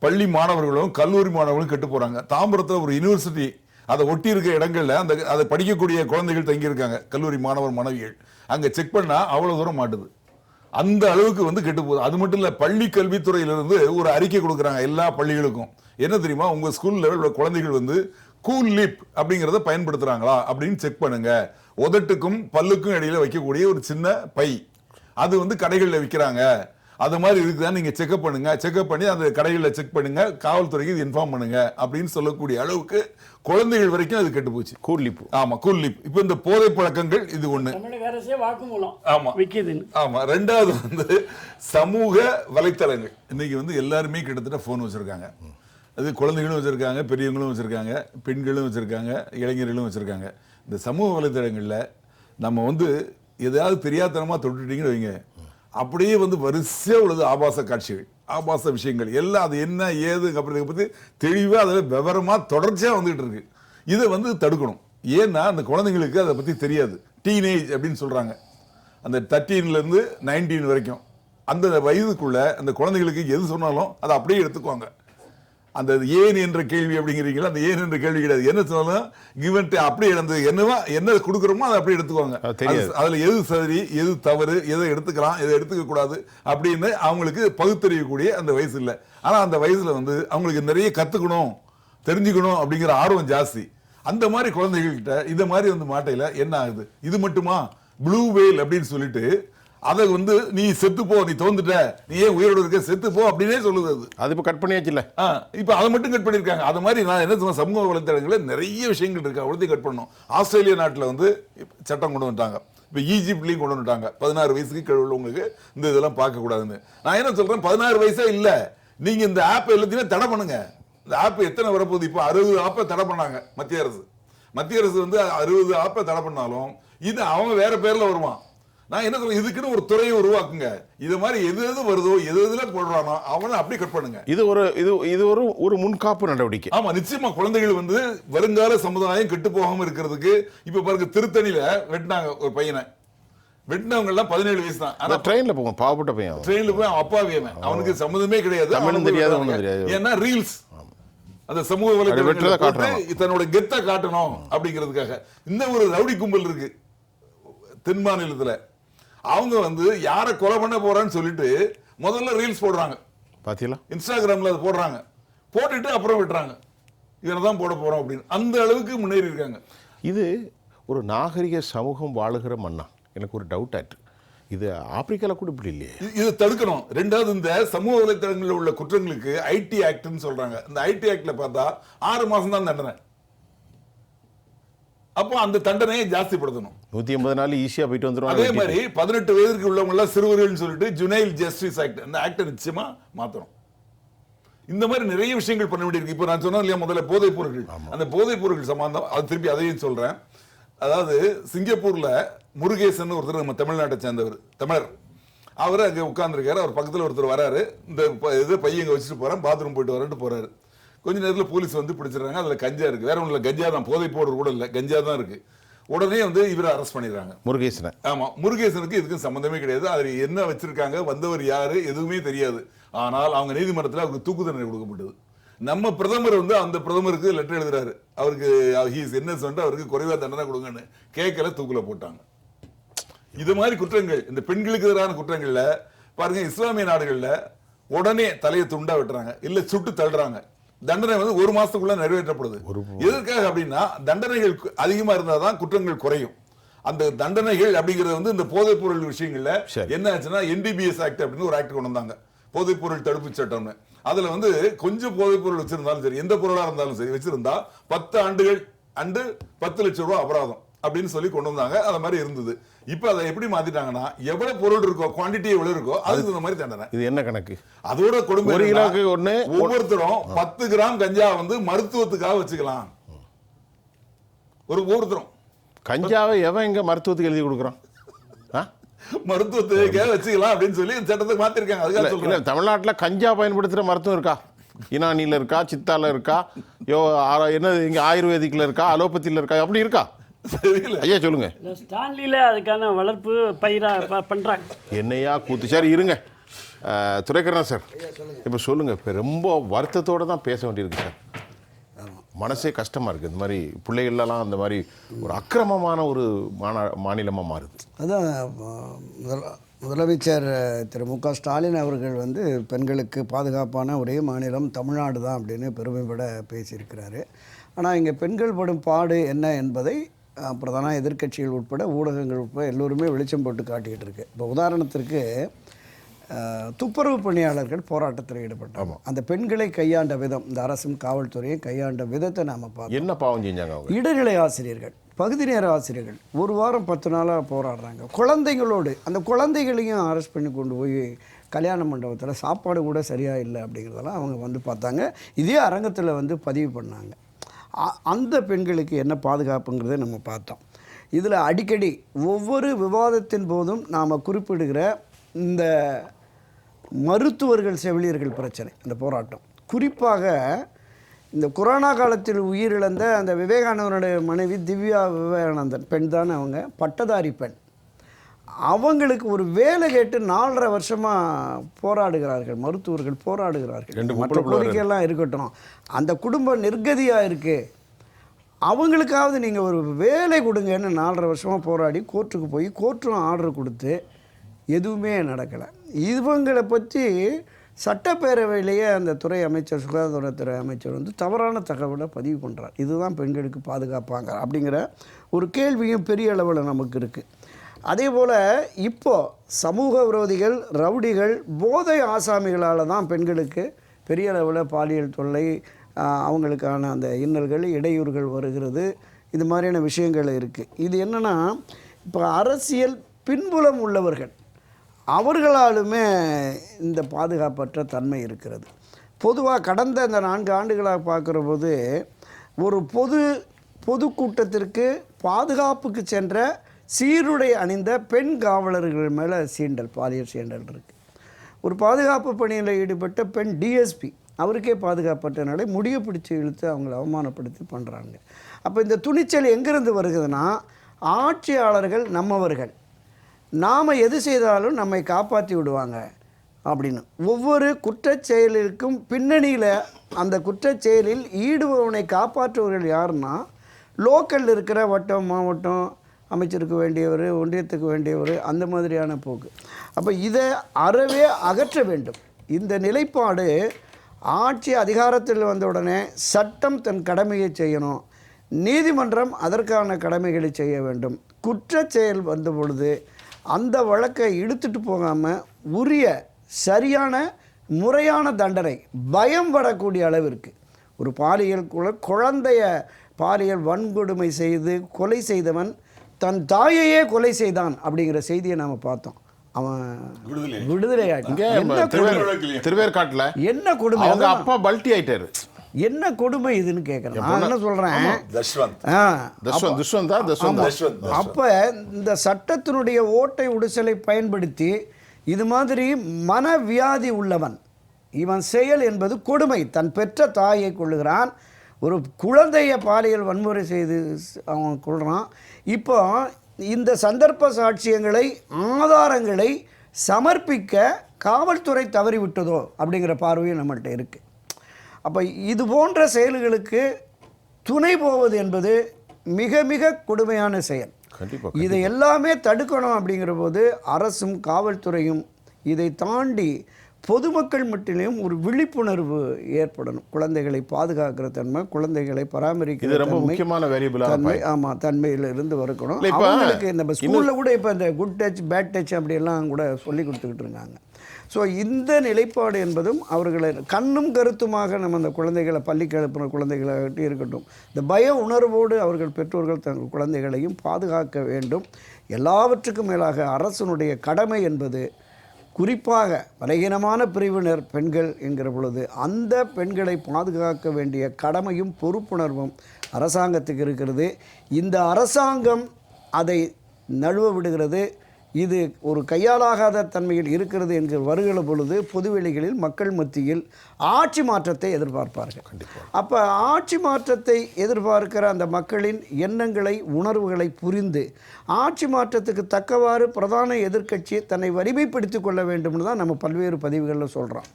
பள்ளி மாணவர்களும் கல்லூரி மாணவர்களும் கெட்டு போறாங்க. தாம்பரத்தில் ஒரு யூனிவர்சிட்டி, அதை ஒட்டி இருக்க இடங்கள்ல அந்த அதை படிக்கக்கூடிய குழந்தைகள் தங்கி இருக்காங்க, கல்லூரி மாணவர் மாணவிகள். அங்க செக் பண்ணா அவ்வளவு தூரம் மாட்டுது. அந்த அளவுக்கு வந்து கெட்டு போகுது. அது மட்டும் இல்ல, பள்ளி கல்வித்துறையிலிருந்து ஒரு அறிக்கை கொடுக்குறாங்க எல்லா பள்ளிகளுக்கும். என்ன தெரியுமா, உங்க ஸ்கூல் லெவல் குழந்தைகள் வந்து கூல் லிப் அப்படிங்கறத பயன்படுத்துறாங்களா அப்படின்னு செக் பண்ணுங்க. உதட்டுக்கும் பல்லுக்கும் இடையில வைக்கக்கூடிய ஒரு சின்ன பை, அது வந்து கடைகளில் விற்கிறாங்க. அது மாதிரி இருக்குதான், நீங்க செக்அப் பண்ணுங்க, செக்அப் பண்ணி அந்த கடைகளில் செக் பண்ணுங்க, காவல்துறைக்கு இது இன்ஃபார்ம் பண்ணுங்க அப்படின்னு சொல்லக்கூடிய அளவுக்கு குழந்தைகள் வரைக்கும் அது கெட்டு போச்சு. கூலிப்பு. ஆமா, கூலிப். இப்போ இந்த போதை பழக்கங்கள் இது ஒண்ணு. ஆமா ஆமா. ரெண்டாவது வந்து சமூக வலைத்தளங்கள். இன்னைக்கு வந்து எல்லாருமே கிட்டத்தட்ட போன் வச்சிருக்காங்க. அது குழந்தைகளும் வச்சிருக்காங்க, பெரியவங்களும் வச்சிருக்காங்க, பெண்களும் வச்சிருக்காங்க, இளைஞர்களும் வச்சிருக்காங்க. இந்த சமூக வலைத்தளங்கள்ல நம்ம வந்து எதாவது தெரியாதனமா தொட்டுட்டீங்கன்னு வைங்க, அப்படியே வந்து வரிசையா உள்ளது ஆபாச காட்சிகள், ஆபாச விஷயங்கள் எல்லாம். அது என்ன ஏது அப்படிங்கிறத பத்தி தெளிவா அதில் விவரமா தொடர்ச்சியா வந்துகிட்டு இருக்கு. இதை வந்து தடுக்கணும். ஏன்னா அந்த குழந்தைங்களுக்கு அதை பத்தி தெரியாது. டீனேஜ் அப்படின்னு சொல்றாங்க, அந்த 13 இருந்து 19 வரைக்கும் அந்த வயதுக்குள்ள அந்த குழந்தைகளுக்கு எது சொன்னாலும் அதை அப்படியே எடுத்துக்குவாங்க. அந்த ஏன் என்ற கேள்வி அப்படிங்கிறீங்களா, அந்த ஏன் என்ற கேள்வி கிடையாது. என்ன சொன்னாலும் கிவன் அப்படியே இழந்து என்ன கொடுக்குறோமோ அதை அப்படியே எடுத்துக்குவாங்க. அதுல எது சரி எது தவறு, எதை எடுத்துக்கலாம் எதை எடுத்துக்க கூடாது அப்படின்னு அவங்களுக்கு பகுத்தறியக்கூடிய அந்த வயசு இல்லை. ஆனா அந்த வயசுல வந்து அவங்களுக்கு நிறைய கத்துக்கணும், தெரிஞ்சுக்கணும் அப்படிங்கிற ஆர்வம் ஜாஸ்தி. அந்த மாதிரி குழந்தைகள்கிட்ட இந்த மாதிரி வந்து மாட்டையில என்ன ஆகுது, இது மட்டுமா, ப்ளூ வேல் அப்படின்னு சொல்லிட்டு அதை வந்து நீ செத்து போ, நீ தோந்துட்ட, நீ ஏன் உயிரோடு இருக்க, செத்து போ அப்படின்னே சொல்லுது. அது இப்போ கட் பண்ணியாச்சு இல்ல, இப்போ அதை மட்டும் கட் பண்ணியிருக்காங்க. அது மாதிரி நான் என்ன சொல்ல, சமூக வலைத்தளங்களில் நிறைய விஷயங்கள் இருக்கு, அவ்வளோத்தையும் கட் பண்ணணும். ஆஸ்திரேலியா நாட்டில் வந்து சட்டம் கொண்டு வந்துட்டாங்க. இப்போ ஈஜிப்ட்லையும் கொண்டு வந்துட்டாங்க, 16 வயசுக்கு கீழே உள்ளவங்களுக்கு இந்த இதெல்லாம் பார்க்கக்கூடாதுன்னு. நான் என்ன சொல்றேன், 16 வயசே இல்லை, நீங்க இந்த ஆப் எல்லாத்தையுமே தடை பண்ணுங்க. இந்த ஆப் எத்தனை வரப்போகுது, இப்போ 60 ஆப்பை தடை பண்ணாங்க மத்திய அரசு. மத்திய அரசு வந்து 60 ஆப்பை தடை பண்ணாலும் இது அவங்க வேற பேர்ல வருவான். நான் என்ன சொல்றேன், இதுக்குன்னு ஒரு துறையை உருவாக்குங்க. இது மாதிரி எது எது வருதோ எது எதுல போடுறானோ அவனை அப்படி கட் பண்ணுங்க. இது ஒரு முன்காப்பு நடவடிக்கை. ஆமா, நிச்சயமா குழந்தைகள் வந்து வருங்கால சமுதாயம் கெட்டு போகாம இருக்கிறதுக்கு. இப்ப பாருங்க, திருத்தணியில வெட்டினாங்க ஒரு பையனை. வெட்டினவங்க எல்லாம் 17 வயசு தான். ஆனா ட்ரெயின்ல போவோம், பாவப்பட்ட பையன், ட்ரெயின்ல போய் அப்பாவியவன், அவனுக்கு சம்மந்தமே கிடையாது, தமிழும் தெரியாது. ஏன்னா ரீல்ஸ், அந்த சமூக வலைத்தளங்கள் தன்னோட கெத்த காட்டணும் அப்படிங்கிறதுக்காக. இந்த ஒரு ரவுடி கும்பல் இருக்கு தென் மாநிலத்துல. அவங்க வந்து யாரை கொலை பண்ண போறான்னு சொல்லிட்டு முதல்ல ரீல்ஸ் போடுறாங்க, பாத்தீங்களா, இன்ஸ்டாகிராம்ல அது போடுறாங்க, போட்டுட்டு அப்புறம் விட்டுறாங்க, இதெல்லாம் போட போறோம் அப்படின்னு. அந்த அளவுக்கு முன்னேறி இருக்காங்க. இது ஒரு நாகரிக சமூகம் வாழுகிற மண்ணா? எனக்கு ஒரு டவுட் ஆயிட்டு. இது ஆப்பிரிக்கால கூட இப்படி இல்லையே. இது தடுக்கணும். ரெண்டாவது, இந்த சமூக வலைத்தளங்களில் உள்ள குற்றங்களுக்கு ஐடி ஆக்ட்னு சொல்றாங்க. இந்த ஐடி ஆக்ட்ல பார்த்தா 6 மாசம் தான் தண்டனை. அப்போ அந்த தண்டனையை ஜாஸ்திப்படுத்தணும். 180 நாள் ஈஸியா போயிட்டு வந்துரும். அதே மாதிரி 18 வயதுக்கு உள்ளவங்க எல்லாம் சிறுவர்கள் சொல்லிட்டு ஜுனைல் ஜஸ்டிஸ் ஆக்ட், அந்த ஆக்டை நிச்சயமா மாத்தணும். இந்த மாதிரி நிறைய விஷயங்கள் பண்ண வேண்டியிருக்கு. இப்போ நான் சொன்னேன் இல்லையா முதல்ல போதைப் பொருட்கள், அந்த போதைப் பொருட்கள் சம்பந்தம் அது திருப்பி அதையும் சொல்றேன். அதாவது சிங்கப்பூர்ல முருகேசன் ஒருத்தர் நம்ம தமிழ்நாட்டை சேர்ந்தவர், தமிழர். அவர் அங்கே உட்கார்ந்துருக்காரு. அவர் பக்கத்தில் ஒருத்தர் வராரு. இந்த இது பையங்க வச்சுட்டு போறேன், பாத்ரூம் போயிட்டு வரேன்ட்டு போறாரு. கொஞ்ச நேரத்தில் போலீஸ் வந்து பிடிச்சிடுறாங்க. அதில் கஞ்சா இருக்கு. வேற ஒன்றும் இல்லை, கஞ்சா தான், போதை பவுடர் கூட இல்லை, கஞ்சா தான் இருக்கு. உடனே வந்து இவரை அரெஸ்ட் பண்ணிடுறாங்க, முருகேசனை. ஆமா, முருகேசனுக்கு இதுக்கும் சம்பந்தமே கிடையாது. அதில் என்ன வச்சிருக்காங்க, வந்தவர் யாரு, எதுவுமே தெரியாது. ஆனால் அவங்க நீதிமன்றத்தில் அவருக்கு தூக்கு தண்டனை கொடுக்கப்பட்டது. நம்ம பிரதமர் வந்து அந்த பிரதமருக்கு லெட்டர் எழுதுறாரு, அவருக்கு என்ன சொல்லிட்டு அவருக்கு குறைவா தண்டனை கொடுங்கன்னு. கேட்கல, தூக்குல போட்டாங்க. இது மாதிரி குற்றங்கள், இந்த பெண்களுக்கு எதிரான குற்றங்கள்ல பாருங்க, இஸ்லாமிய நாடுகள்ல உடனே தலையை துண்டா வெட்டுறாங்க, இல்ல சுட்டு தள்ளுறாங்க. தண்டனை வந்து 1 மாசத்துக்குள்ள நிறைவேற்றப்படுது. எதற்காக அப்படின்னா, தண்டனைகள் அதிகமா இருந்தாதான் குற்றங்கள் குறையும். அந்த தண்டனைகள் அப்படிங்கிறது வந்து இந்த போதைப் பொருள் விஷயங்கள்ல என்ன ஆச்சுன்னா, NDPS ஆக்ட் அப்படின்னு ஒரு ஆக்ட் கொண்டு வந்தாங்க, போதைப் பொருள் தடுப்பு சட்டம்னு. அதுல வந்து கொஞ்சம் போதைப் பொருள் வச்சிருந்தாலும் சரி, எந்த பொருளா இருந்தாலும் சரி வச்சிருந்தா 10 ஆண்டுகள் அண்டு 10 லட்சம் ரூபாய் அபராதம் அப்படின்னு சொல்லி கொண்டு வந்தாங்க. அது மாதிரி இருந்தது. இப்ப அதை எப்படி மாத்திட்டாங்கன்னா, எவ்வளவு பொருள் இருக்கோ, குவான்டிட்டி எவ்வளவு இருக்கோ அதுக்கு இந்த மாதிரி தண்டனை. இது என்ன கணக்கு? அதோட கொடுமை, 1 கிலோக்கு ஒண்ணு, ஒவ்வொருத்தரும் 10 கிராம் கஞ்சா வந்து மருத்துவத்துக்காக வச்சுக்கலாம். ஒவ்வொருத்தரும் கஞ்சாவை எவன் இங்க மருத்துவத்துக்கு எழுதி கொடுக்குறான்? மருத்துவத்துக்காக வச்சுக்கலாம் அப்படின்னு சொல்லி சட்டத்தை மாத்திருக்காங்க. அதுக்காக சொல்றேன், தமிழ்நாட்டில் கஞ்சா பயன்படுத்துகிற மருத்துவம் இருக்கா? யுனானியில் இருக்கா, சித்தால இருக்கா, என்ன இங்கே ஆயுர்வேதிக்கில் இருக்கா, அலோபதியில் இருக்கா, அப்படி இருக்கா? ஐயா சொல்லுங்க. ஸ்டான்லியில் அதுக்கான வளர்ப்பு பயிராக பண்ணுறாங்க. என்னையா கூத்து. சரி இருங்க, துரைக்கண்ணா சார், இப்போ சொல்லுங்க. இப்போ ரொம்ப வருத்தத்தோடு தான் பேச வேண்டியிருக்கு சார். மனசே கஷ்டமாக இருக்குது. இந்த மாதிரி பிள்ளைகளெல்லாம் அந்த மாதிரி ஒரு அக்கிரமமான ஒரு மாநிலமாக மாறுது. அதான் முதலமைச்சர் திரு மு.க. ஸ்டாலின் அவர்கள் வந்து பெண்களுக்கு பாதுகாப்பான ஒரே மாநிலம் தமிழ்நாடு தான் அப்படின்னு பெருமைப்பட பேசியிருக்கிறாரு. ஆனால் இங்கே பெண்கள் படும் பாடு என்ன என்பதை பிரதான எதிர்க்கட்சிகள் உட்பட ஊடகங்கள் உட்பட எல்லோருமே வெளிச்சம் போட்டு காட்டிக்கிட்டு இருக்கு. இப்போ உதாரணத்திற்கு துப்புரவு பணியாளர்கள் போராட்டத்தில் ஈடுபட்டாங்க. அந்த பெண்களை கையாண்ட விதம், இந்த அரசும் காவல்துறையை கையாண்ட விதத்தை நாம் பார்த்தோம். என்ன பாவம் செஞ்சாங்க? இடைநிலை ஆசிரியர்கள், பகுதி நேர ஆசிரியர்கள் 1 வாரம் 10 நாளாக போராடுறாங்க. குழந்தைகளோடு, அந்த குழந்தைகளையும் அரெஸ்ட் பண்ணி கொண்டு போய் கல்யாண மண்டபத்தில் சாப்பாடு கூட சரியாக இல்லை அப்படிங்கிறதெல்லாம் அவங்க வந்து பார்த்தாங்க. இதே அரங்கத்தில் வந்து பதிவு பண்ணாங்க. அந்த பெண்களுக்கு என்ன பாதுகாப்புங்கிறத நம்ம பார்த்தோம். இதில் அடிக்கடி ஒவ்வொரு விவாதத்தின் போதும் நாம் குறிப்பிடுகிற இந்த மருத்துவர்கள் செவிலியர்கள் பிரச்சனை, அந்த போராட்டம், குறிப்பாக இந்த கொரோனா காலத்தில் உயிரிழந்த அந்த விவேகானந்தனுடைய மனைவி திவ்யா விவேகானந்தன் பெண் தானே, அவங்க பட்டதாரி பெண். அவங்களுக்கு ஒரு வேலை கேட்டு 4.5 வருஷமாக போராடுகிறார்கள், மருத்துவர்கள் போராடுகிறார்கள். மற்ற கோரிக்கையெல்லாம் இருக்கட்டும், அந்த குடும்பம் நிர்கதியாக இருக்குது, அவங்களுக்காவது நீங்கள் ஒரு வேலை கொடுங்கன்னு 4.5 வருஷமாக போராடி கோர்ட்டுக்கு போய் கோர்ட்டும் ஆர்டர் கொடுத்து எதுவுமே நடக்கலை. இவங்களை பற்றி சட்டப்பேரவையிலேயே அந்த துறை அமைச்சர், சுகாதாரத்துறை அமைச்சர் வந்து தவறான தகவலை பதிவு பண்ணுறார். இதுதான் பெண்களுக்கு பாதுகாப்பாங்க அப்படிங்கிற ஒரு கேள்வியும் பெரிய அளவில் நமக்கு இருக்குது. அதே போல் இப்போது சமூக விரோதிகள், ரவுடிகள், போதை ஆசாமிகளால் தான் பெண்களுக்கு பெரிய அளவில் பாலியல் தொல்லை, அவங்களுக்கான அந்த இன்னல்கள், இடையூறுகள் வருகிறது. இது மாதிரியான விஷயங்கள் இருக்குது. இது என்னென்னா, இப்போ அரசியல் பின்புலம் உள்ளவர்கள் அவர்களாலுமே இந்த பாதுகாப்பற்ற தன்மை இருக்கிறது. பொதுவாக கடந்த இந்த 4 ஆண்டுகளாக பார்க்குற போது ஒரு பொதுக்கூட்டத்திற்கு பாதுகாப்புக்கு சென்ற சீருடை அணிந்த பெண் காவலர்கள் மேலே சீண்டல், பாலியல் சீண்டல் இருக்குது. ஒரு பாதுகாப்பு பணியில் ஈடுபட்ட பெண் டிஎஸ்பி, அவருக்கே பாதுகாப்பற்றனாலே முடிய பிடிச்சி இழுத்து அவங்கள அவமானப்படுத்தி பண்ணுறாங்க. அப்போ இந்த துணிச்சல் எங்கேருந்து வருகுதுன்னா, ஆட்சியாளர்கள் நம்மவர்கள், நாம் எது செய்தாலும் நம்மை காப்பாற்றி விடுவாங்க அப்படின்னு. ஒவ்வொரு குற்றச்செயலிற்கும் பின்னணியில் அந்த குற்றச்செயலில் ஈடுபவனை காப்பாற்றுவர்கள் யாருன்னா, லோக்கலில் இருக்கிற வட்டம், மாவட்டம், அமைச்சருக்கு வேண்டியவர், ஒன்றியத்துக்கு வேண்டியவர், அந்த மாதிரியான போக்கு. அப்போ இதை அறவே அகற்ற வேண்டும். இந்த நிலைப்பாடு ஆட்சி அதிகாரத்தில் வந்த உடனே சட்டம் தன் கடமையை செய்யணும், நீதிமன்றம் அதற்கான கடமைகளை செய்ய வேண்டும். குற்றச்செயல் வந்த பொழுது அந்த வழக்கை இழுத்துட்டு போகாமல் உரிய சரியான முறையான தண்டனை, பயம் வரக்கூடிய அளவிற்கு, ஒரு பாலியல் குழந்தைய பாலியல் வன்கொடுமை செய்து கொலை செய்தவன் தன் தாயையே கொலை செய்தான் அப்படிங்கிற செய்தியை நாம் பார்த்தோம். அவன் விடுதலை. விடுதலை ஆயிட்டான். இங்கே என்ன திருவேற்காட்டில் என்ன கொடுமை அவங்க அதான். அப்பா பல்ட்டி ஆயிட்டாரு. என்ன கொடுமை இதுன்னு கேட்குறேன். நான் என்ன சொல்கிறேன், தஷ்வந்த் அப்போ இந்த சட்டத்தினுடைய ஓட்டை உடுசலை பயன்படுத்தி இது மாதிரி மனவியாதி உள்ளவன் இவன் செயல் என்பது கொடுமை. தன் பெற்ற தாயை கொள்ளுகிறான், ஒரு குழந்தையை பாலியல் வன்முறை செய்து அவன் கொள்கிறான். இப்போ இந்த சந்தர்ப்ப சாட்சியங்களை ஆதாரங்களை சமர்ப்பிக்க காவல்துறை தவறிவிட்டதோ அப்படிங்கிற பார்வையும் நம்மள்கிட்ட இருக்குது. அப்போ இது போன்ற செயல்களுக்கு துணை போவது என்பது மிக மிக கொடுமையான செயல். கண்டிப்பாக இதை எல்லாமே தடுக்கணும் அப்படிங்கிற போது அரசும் காவல்துறையும் இதை தாண்டி பொதுமக்கள் மட்டிலும் ஒரு விழிப்புணர்வு ஏற்படணும். குழந்தைகளை பாதுகாக்கிற தன்மை, குழந்தைகளை பராமரிக்கிற இது ரொம்ப தன்மை, முக்கியமான வேரியபிளாக ஆமாம் தன்மையில் இருந்து வரக்கணும். இல்ல, இப்ப அவங்களுக்கு இந்த ஸ்கூலில் கூட இப்போ இந்த குட் டச் பேட் டச் அப்படியெல்லாம் கூட சொல்லி கொடுத்துக்கிட்டு இருக்காங்க. ஸோ இந்த நிலைப்பாடு என்பதும் அவர்களை கண்ணும் கருத்துமாக நம்ம அந்த குழந்தைகளை பள்ளிக்கு அனுப்புகிற குழந்தைகளாகட்டி இருக்கட்டும், இந்த பய உணர்வோடு அவர்கள் பெற்றோர்கள் தங்கள் குழந்தைகளையும் பாதுகாக்க வேண்டும். எல்லாவற்றுக்கும் மேலாக அரசனுடைய கடமை என்பது குறிப்பாக பலகீனமான பிரிவினர் பெண்கள் என்கிற பொழுது அந்த பெண்களை பாதுகாக்க வேண்டிய கடமையும் பொறுப்புணர்வும் அரசாங்கத்துக்கு இருக்கிறது. இந்த அரசாங்கம் அதை நழுவ விடுகிறது. இது ஒரு கையாலாகாத தன்மையில் இருக்கிறது என்று வருகிற பொழுது பொதுவெளிகளில் மக்கள் மத்தியில் ஆட்சி மாற்றத்தை எதிர்பார்ப்பார்கள். அப்போ ஆட்சி மாற்றத்தை எதிர்பார்க்கிற அந்த மக்களின் எண்ணங்களை உணர்வுகளை புரிந்து ஆட்சி மாற்றத்துக்கு தக்கவாறு பிரதான எதிர்க்கட்சி தன்னை வலிமைப்படுத்தி கொள்ள வேண்டும்னு தான் நம்ம பல்வேறு பதிவுகளில் சொல்கிறோம்.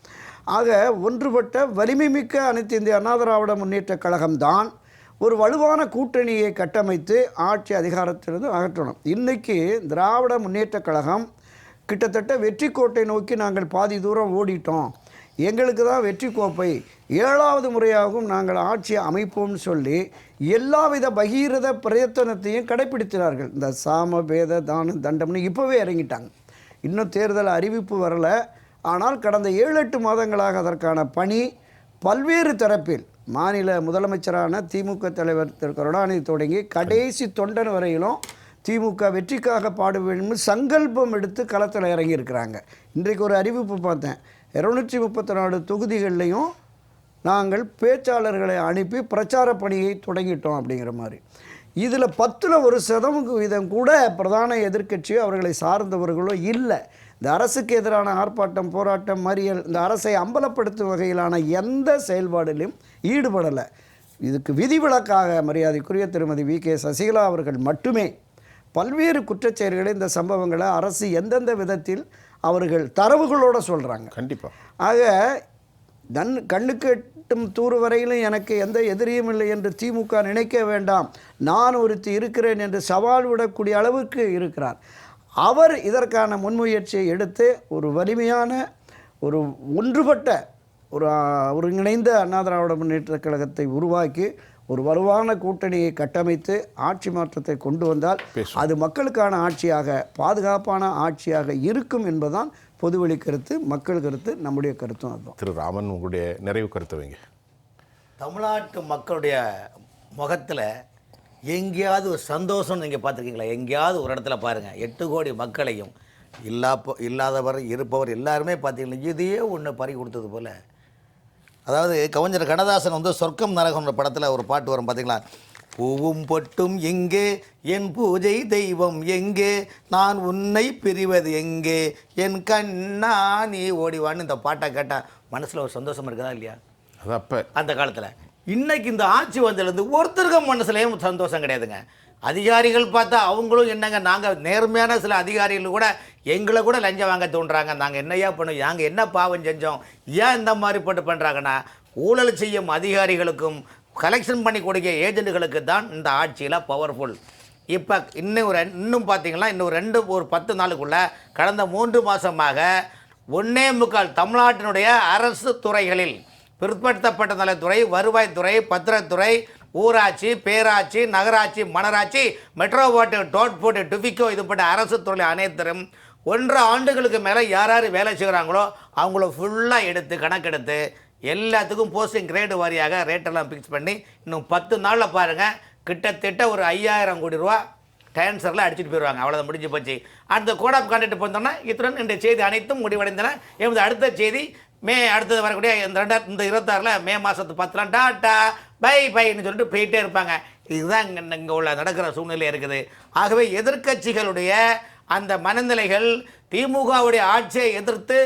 ஆக ஒன்றுபட்ட வலிமை மிக்க அனைத்து இந்திய அண்ணா திராவிட முன்னேற்ற கழகம்தான் ஒரு வலுவான கூட்டணியை கட்டமைத்து ஆட்சி அதிகாரத்திலிருந்து அகற்றணும். இன்றைக்கி திராவிட முன்னேற்ற கழகம் கிட்டத்தட்ட வெற்றி கோட்டை நோக்கி நாங்கள் பாதி தூரம் ஓடிட்டோம், எங்களுக்கு தான் வெற்றி கோப்பை, 7வது முறையாகவும் நாங்கள் ஆட்சியை அமைப்போம்னு சொல்லி எல்லாவித பகீரத பிரயத்தனத்தையும் கடைப்பிடிக்கிறார்கள். இந்த சாம பேத தான தண்டம்னு இப்போவே இறங்கிட்டாங்க. இன்னும் தேர்தல் அறிவிப்பு வரலை. ஆனால் கடந்த 7-8 மாதங்களாக அதற்கான பணி பல்வேறு தரப்பில் மாநில முதலமைச்சரான திமுக தலைவர் திரு கருணாநிதி தொடங்கி கடைசி தொண்டன் வரையிலும் திமுக வெற்றிக்காக பாட வேண்டும் சங்கல்பம் எடுத்து களத்தில் இறங்கியிருக்கிறாங்க. இன்றைக்கு ஒரு அறிவிப்பு பார்த்தேன், 234 தொகுதிகள்லையும் நாங்கள் பேச்சாளர்களை அனுப்பி பிரச்சார பணியை தொடங்கிட்டோம் அப்படிங்கிற மாதிரி. இதில் 10ல் 1% கூட பிரதான எதிர்க்கட்சியோ அவர்களை சார்ந்தவர்களோ இல்லை. இந்த அரசுக்கு எதிரான ஆர்ப்பாட்டம், போராட்டம், மறியல், இந்த அரசை அம்பலப்படுத்தும் வகையிலான எந்த செயல்பாடிலும் ஈடுபடலை. இதுக்கு விதிவிலக்காக மரியாதைக்குரிய திருமதி வி.கே. சசிகலா அவர்கள் மட்டுமே பல்வேறு குற்றச்செயல்களை, இந்த சம்பவங்களை அரசு எந்தெந்த விதத்தில் அவர்கள் தரவுகளோடு சொல்கிறாங்க. கண்டிப்பாக. ஆக கண்ணுக்கு எட்டும் தூறு வரையிலும் எனக்கு எந்த எதிரியும் இல்லை என்று திமுக நினைக்க வேண்டாம், நான் ஒருத்தி இருக்கிறேன் என்று சவால் விடக்கூடிய அளவுக்கு இருக்கிறார். அவர் இதற்கான முன்முயற்சியை எடுத்து ஒரு வலிமையான ஒரு ஒன்றுபட்ட ஒரு ஒருங்கிணைந்த அண்ணா திராவிட முன்னேற்ற கழகத்தை உருவாக்கி ஒரு வலுவான கூட்டணியை கட்டமைத்து ஆட்சி மாற்றத்தை கொண்டு வந்தால் அது மக்களுக்கான ஆட்சியாக, பாதுகாப்பான ஆட்சியாக இருக்கும் என்பதுதான் பொதுவெளி கருத்து, மக்கள் கருத்து, நம்முடைய கருத்தும் அதுதான். திரு ராமன், உங்களுடைய நிறைவு கருத்து வைங்க. தமிழ்நாட்டு மக்களுடைய முகத்தில் எங்கேயாவது ஒரு சந்தோஷம் நீங்கள் பார்த்துருக்கீங்களா? எங்கேயாவது ஒரு இடத்துல பாருங்கள், 8 கோடி மக்களையும் இல்லாதவர் இருப்பவர் எல்லாருமே பார்த்தீங்கன்னா இதையே ஒன்று பறி கொடுத்தது போல். அதாவது கவிஞர் கண்ணதாசன் வந்து சொர்க்கம் நரகம்ன்ற படத்தில் ஒரு பாட்டு வரும் பார்த்தீங்களா, பூவும் பொட்டும் எங்கே, என் பூஜை தெய்வம் எங்கே, நான் உன்னை பிரிவது எங்கே, என் கண்ணா நீ ஓடிவான்னு இந்த பாட்டை கேட்டால் மனசில் ஒரு சந்தோஷம் இருக்குதா இல்லையா? அது அப்போ அந்த காலத்தில். இன்னைக்கு இந்த ஆட்சி வந்ததுலேருந்து ஒருத்தருக்க மனசுலேயும் சந்தோஷம் கிடையாதுங்க. அதிகாரிகள் பார்த்தா அவங்களும் என்னங்க, நாங்கள் நேர்மையான சில அதிகாரிகள் கூட எங்களை கூட லஞ்சம் வாங்க தோன்றாங்க, நாங்கள் என்னையா பண்ணோம், நாங்கள் என்ன பாவம் செஞ்சோம், ஏன் இந்த மாதிரி போட்டு பண்ணுறாங்கன்னா ஊழல் செய்யும் அதிகாரிகளுக்கும் கலெக்ஷன் பண்ணி கொடுக்க ஏஜென்ட்டுகளுக்கு தான் இந்த ஆட்சியில் பவர்ஃபுல். இப்போ இன்னும் பார்த்தீங்கன்னா ஒரு 10 நாளுக்குள்ளே கடந்த 3 மாதமாக 1.25 தமிழ்நாட்டினுடைய அரசு துறைகளில் பிற்படுத்தப்பட்ட நலத்துறை, வருவாய்த்துறை, பத்திரத்துறை, ஊராட்சி, பேராட்சி, நகராட்சி, மணராட்சி, மெட்ரோ வாட்டர், டோட்போர்ட், டுபிக்கோ இதுபட்ட அரசு துறை அனைத்தரும் 1.5 ஆண்டுகளுக்கு மேலே யார் யார் வேலை செய்கிறாங்களோ அவங்கள ஃபுல்லாக எடுத்து கணக்கெடுத்து எல்லாத்துக்கும் போஸ்டிங் கிரேடு வாரியாக ரேட்டெல்லாம் ஃபிக்ஸ் பண்ணி இன்னும் 10 நாளில் பாருங்கள் கிட்டத்தட்ட ஒரு 5000 கோடி ரூபா டான்சரில் அடிச்சுட்டு போயிடுவாங்க. அவ்வளோதான், முடிஞ்சு போச்சு. அந்த கோட் ஆஃப் கான்டக்ட் போனோம்னா இத்துடன் இந்த செய்தி அனைத்தும் முடிவடைந்தன. எமது அடுத்த செய்தி அடுத்தது வரக்கூடிய இந்த 26 மே மாதத்து 10 டாட்டா பை பைன்னு சொல்லிட்டு போயிட்டே இருப்பாங்க. இதுதான் இங்கே உள்ள நடக்கிற சூழ்நிலை இருக்குது. ஆகவே எதிர்க்கட்சிகளுடைய அந்த மனநிலைகள் திமுகவுடைய ஆட்சியை எதிர்த்து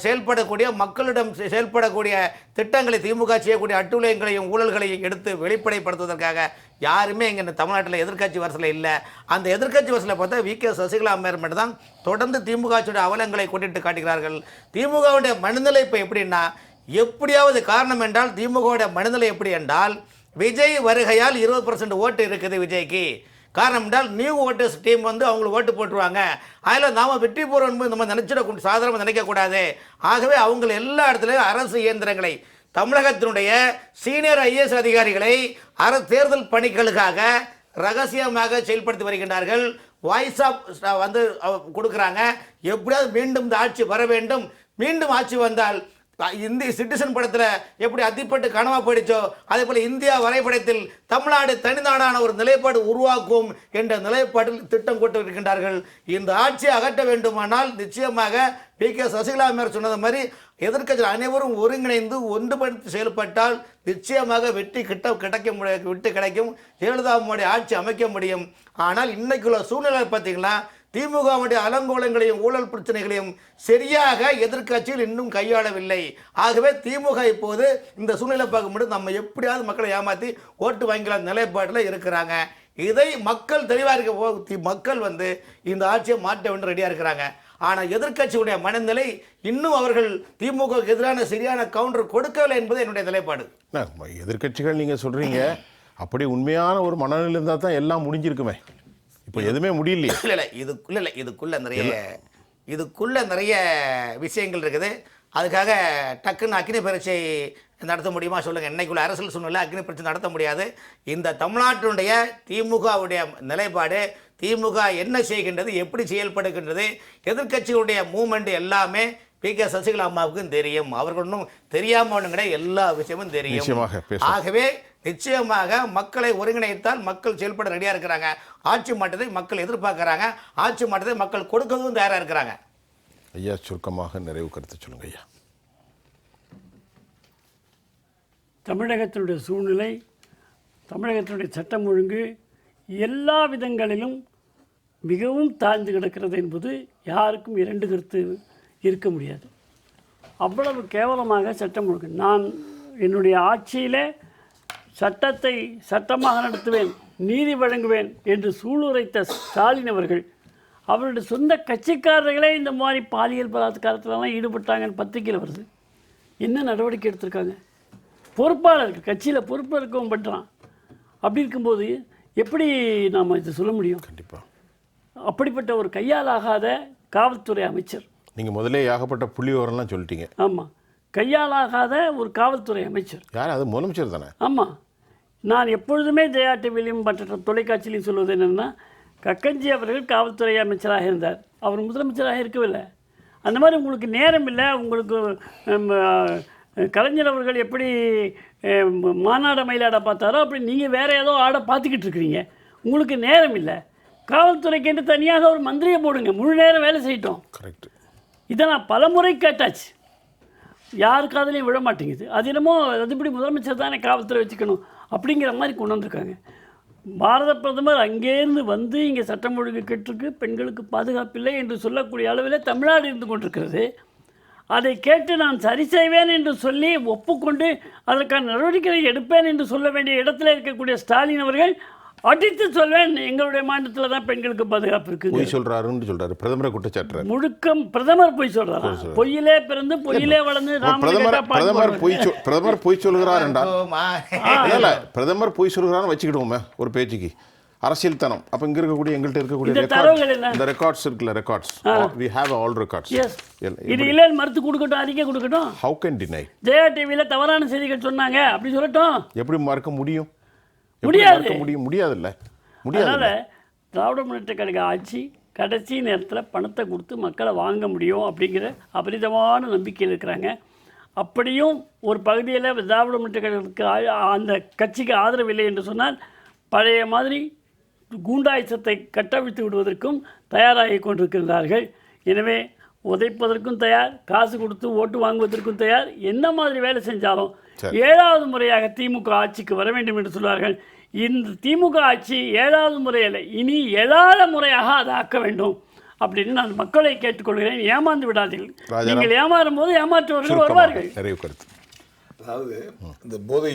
செயல்படக்கூடிய மக்களிடம் செயல்படக்கூடிய திட்டங்களை திமுக செய்யக்கூடிய அட்டுழியங்களையும் ஊழல்களையும் எடுத்து வெளிப்படைப்படுத்துவதற்காக யாருமே இங்கே தமிழ்நாட்டில் எதிர்க்கட்சி வரிசையில் இல்லை. அந்த எதிர்க்கட்சி வரிசையில் பார்த்தா வி.கே. சசிகலா அம்மையார் மட்டும் தான் தொடர்ந்து திமுகவுடைய அவலங்களை கொட்டிட்டு காட்டுகிறார்கள். திமுகவுடைய மனநிலை இப்போ எப்படின்னா, எப்படியாவது காரணம் என்றால் திமுகவுடைய மனநிலை எப்படி என்றால், விஜய் வருகையால் 20% ஓட்டு இருக்குது விஜய்க்கு. காரணம் என்றால் நியூ ஓட்டர்ஸ் டீம் வந்து அவங்களுக்கு ஓட்டு போட்டுருவாங்க. அதில் நாம் வெற்றி போகிறோம் நம்ம நினச்சிடக்கூடாது, சாதாரணமாக நினைக்கக்கூடாது. ஆகவே அவங்க எல்லா இடத்துலையும் அரசு இயந்திரங்களை, தமிழகத்தினுடைய சீனியர் ஐஏஎஸ் அதிகாரிகளை அரசு தேர்தல் பணிகளுக்காக ரகசியமாக செயல்படுத்தி வருகின்றார்கள். வாய்ஸ் ஆஃப் வந்து கொடுக்குறாங்க. எப்படியாவது மீண்டும் இந்த ஆட்சி வர வேண்டும், மீண்டும் ஆட்சி வந்தால் இந்திய சிட்டிசன் படத்தில் எப்படி அத்திப்பட்டு கனவா போயிடுச்சோ அதே போல் இந்தியா வரைபடத்தில் தமிழ்நாடு தனிநாடான ஒரு நிலைப்பாடு உருவாக்கும் என்ற நிலைப்பாட்டில் திட்டம் கொண்டு இருக்கின்றார்கள். இந்த ஆட்சியை அகற்ற வேண்டுமானால் நிச்சயமாக வி.கே. சசிகலா அம்மையார் சொன்னது மாதிரி எதிர்க்கட்சிகள் அனைவரும் ஒருங்கிணைந்து ஒன்றுபடுத்தி செயல்பட்டால் நிச்சயமாக வெற்றி கிடைக்கும். ஜெயலலிதாவுடைய ஆட்சி அமைக்க முடியும். ஆனால் இன்னைக்குள்ள சூழ்நிலை பார்த்தீங்கன்னா, திமுகவுடைய அலங்கோலங்களையும் ஊழல் பிரச்சனைகளையும் சரியாக எதிர்க்கட்சியில் இன்னும் கையாளவில்லை. ஆகவே திமுக இப்போது இந்த சூழ்நிலை பார்க்கும்போது நம்ம எப்படியாவது மக்களை ஏமாற்றி ஓட்டு வாங்கிக்கலாம் நிலைப்பாட்டில் இருக்கிறாங்க. இதை மக்கள் தெளிவாக இருக்க மக்கள் வந்து இந்த ஆட்சியை மாற்ற வேண்டும் ரெடியாக இருக்கிறாங்க. ஆனால் எதிர்க்கட்சியுடைய மனநிலை இன்னும் அவர்கள் திமுக எதிரான சரியான கவுண்டர் கொடுக்கவில்லை என்பது என்னுடைய நிலைப்பாடு. எதிர்க்கட்சிகள் நீங்கள் சொல்கிறீங்க, அப்படி உண்மையான ஒரு மனநிலை இருந்தால் தான் எல்லாம் முடிஞ்சிருக்குமே. இப்போ எதுவுமே முடியலையே. இல்லை இதுக்குள்ள நிறைய விஷயங்கள் இருக்குது. அதுக்காக டக்குன்னு அக்னி பரீட்சை நடத்த முடியுமா சொல்லுங்கள்? இன்னைக்குள்ள அரசியல் சூழ்நிலை அக்னி பரீட்சை நடத்த முடியாது. இந்த தமிழ்நாட்டினுடைய திமுகவுடைய நிலைப்பாடு, திமுக என்ன செய்கின்றது, எப்படி செயல்படுகின்றது, எதிர்க்கட்சிகளுடைய மூவ்மெண்ட் எல்லாமே வி.கே. சசிகலா அம்மாவுக்கும் தெரியும். அவர்களும் தெரியாமல் கிடையாது, எல்லா விஷயமும் தெரியும். ஆகவே நிச்சயமாக மக்களை ஒருங்கிணைத்தால் மக்கள் செயல்பட ரெடியாக இருக்கிறாங்க. ஆட்சி மாற்றத்தை மக்கள் எதிர்பார்க்குறாங்க. ஆட்சி மாற்றத்தை மக்கள் கொடுக்கவும் தயாராக இருக்கிறாங்க. ஐயா, சுருக்கமாக நிறைவு கருத்து சொல்லுங்க ஐயா. தமிழகத்தினுடைய சூழ்நிலை, தமிழகத்தினுடைய சட்டம் ஒழுங்கு எல்லா விதங்களிலும் மிகவும் தாழ்ந்து கிடக்கிறது என்பது யாருக்கும் இரண்டு கருத்து இருக்க முடியாது. அவ்வளவு கேவலமாக சட்டம் ஒழுங்கு. நான் என்னுடைய ஆட்சியிலே சட்டத்தை சட்டமாக நடத்துவேன், நீதி வழங்குவேன் என்று சூளுரைத்த ஸ்டாலின் அவர்கள் அவருடைய சொந்த கட்சிக்காரர்களே இந்த மாதிரி பாலியல் பலாத்காரத்திலலாம் ஈடுபட்டாங்கன்னு பத்திரிகையில் வருது. என்ன நடவடிக்கை எடுத்திருக்காங்க? பொறுப்பாளர்கள், கட்சியில் பொறுப்பு இருக்கவும் பண்ணுறான். அப்படி இருக்கும்போது எப்படி நாம் இதை சொல்ல முடியும்? கண்டிப்பாக அப்படிப்பட்ட ஒரு கையாலாகாத காவல்துறை அமைச்சர். நீங்கள் முதலே ஏகப்பட்ட புள்ளி விவரம்லாம் சொல்லிட்டீங்க. ஆமாம், கையாலாகாத ஒரு காவல்துறை அமைச்சர். யார்? அது முதலமைச்சர் தானே? ஆமாம். நான் எப்பொழுதுமே ஜெயா டிவிலையும் மற்ற தொலைக்காட்சியிலையும் சொல்வது என்னென்னா, கக்கஞ்சி அவர்கள் காவல்துறை அமைச்சராக இருந்தார், அவர் முதலமைச்சராக இருக்கவில்லை. அந்த மாதிரி உங்களுக்கு நேரம் இல்லை. உங்களுக்கு கலைஞர் அவர்கள் எப்படி மாநாட மயிலாட பார்த்தாரோ அப்படி நீங்கள் வேறு ஏதோ ஆட பார்த்துக்கிட்டு இருக்கிறீங்க. உங்களுக்கு நேரம் இல்லை. காவல்துறைக்கு என்று தனியாக ஒரு மந்திரியை போடுங்க, முழு நேரம் வேலை செய்யட்டும். கரெக்ட். இதை நான் பல முறை கேட்டாச்சு, யார் காதலையும் விழ மாட்டேங்குது. அது என்னமோ அது இப்படி முதலமைச்சர் தானே காவல்துறை வச்சுக்கணும் அப்படிங்கிற மாதிரி கொண்டு வந்திருக்காங்க. பாரத பிரதமர் அங்கேருந்து வந்து இங்கே சட்டம் ஒழுங்கு கெட்டிருக்கு, பெண்களுக்கு பாதுகாப்பில்லை என்று சொல்லக்கூடிய அளவில் தமிழ்நாடு இருந்து கொண்டிருக்கிறது. அதை கேட்டு நான் சரி செய்வேன் என்று சொல்லி ஒப்புக்கொண்டு அதற்கான நடவடிக்கைகளை எடுப்பேன் என்று சொல்ல வேண்டிய இடத்துல இருக்கக்கூடிய ஸ்டாலின் அவர்கள் அடித்து சொல்வேன், எங்களுடைய மாநிலத்தில் தான் பெண்களுக்கு பாதுகாப்பு இருக்குது. பொய் சொல்றாருன்னு சொல்றாரு, பிரதமரை குற்றச்சாட்டுறாரு. முழுக்கம் பிரதமர் பொய் சொல்றாரு. பொய்யிலே பிறந்து பொய்யிலே வளர்ந்து பிரதமர் பொய் சொல்கிறார் என்றால் இல்ல, பிரதமர் பொய் சொல்கிறான்னு வச்சுக்கிடுவோமே ஒரு பேச்சுக்கு. அரசியல் தனம். அப்ப இங்க இருக்கக்கூடிய எங்கள்கிட்ட இருக்கக்கூடிய இந்த ரெக்கார்ட்ஸ் இருக்குல்ல, records we have all records. இது இல்லைன்னு மறுத்து கொடுக்கட்டும், அறிக்கை கொடுக்கட்டும். How can deny? ஜெயா டிவியில் தவறான செய்திகள் சொன்னாங்க அப்படி சொல்லட்டும். எப்படி மறுக்க முடியும்? முடியாதுல்ல. அதனால் திராவிட முன்னேற்ற கழக ஆட்சி கடைசி நேரத்தில் பணத்தை கொடுத்து மக்களை வாங்க முடியும் அப்படிங்கிற அபரிதமான நம்பிக்கையில் இருக்கிறாங்க. அப்படியும் ஒரு பகுதியில் திராவிட முன்னேற்ற கழகத்துக்கு அந்த கட்சிக்கு ஆதரவு இல்லை என்று சொன்னால் பழைய மாதிரி கூண்டாயுசத்தை கட்டவிழ்த்து விடுவதற்கும் தயாராகி கொண்டிருக்கின்றார்கள். எனவே உதைப்பதற்கும் தயார், காசு கொடுத்து ஓட்டு வாங்குவதற்கும் தயார். என்ன மாதிரி வேலை செஞ்சாலும் 7வது முறையாக திமுக ஆட்சிக்கு வர வேண்டும் என்று சொல்வார்கள். இந்த திமுக ஆட்சி 7வது முறையில் இனி 7வது முறையாக அதை ஆக்க வேண்டும் அப்படின்னு நான் மக்களை கேட்டுக்கொள்கிறேன். ஏமாந்து விடாதீர்கள். நீங்கள் ஏமாறும் போது ஏமாற்றுவர்கள் வருவார்கள். நிறைய கருத்து. அதாவது இந்த போதை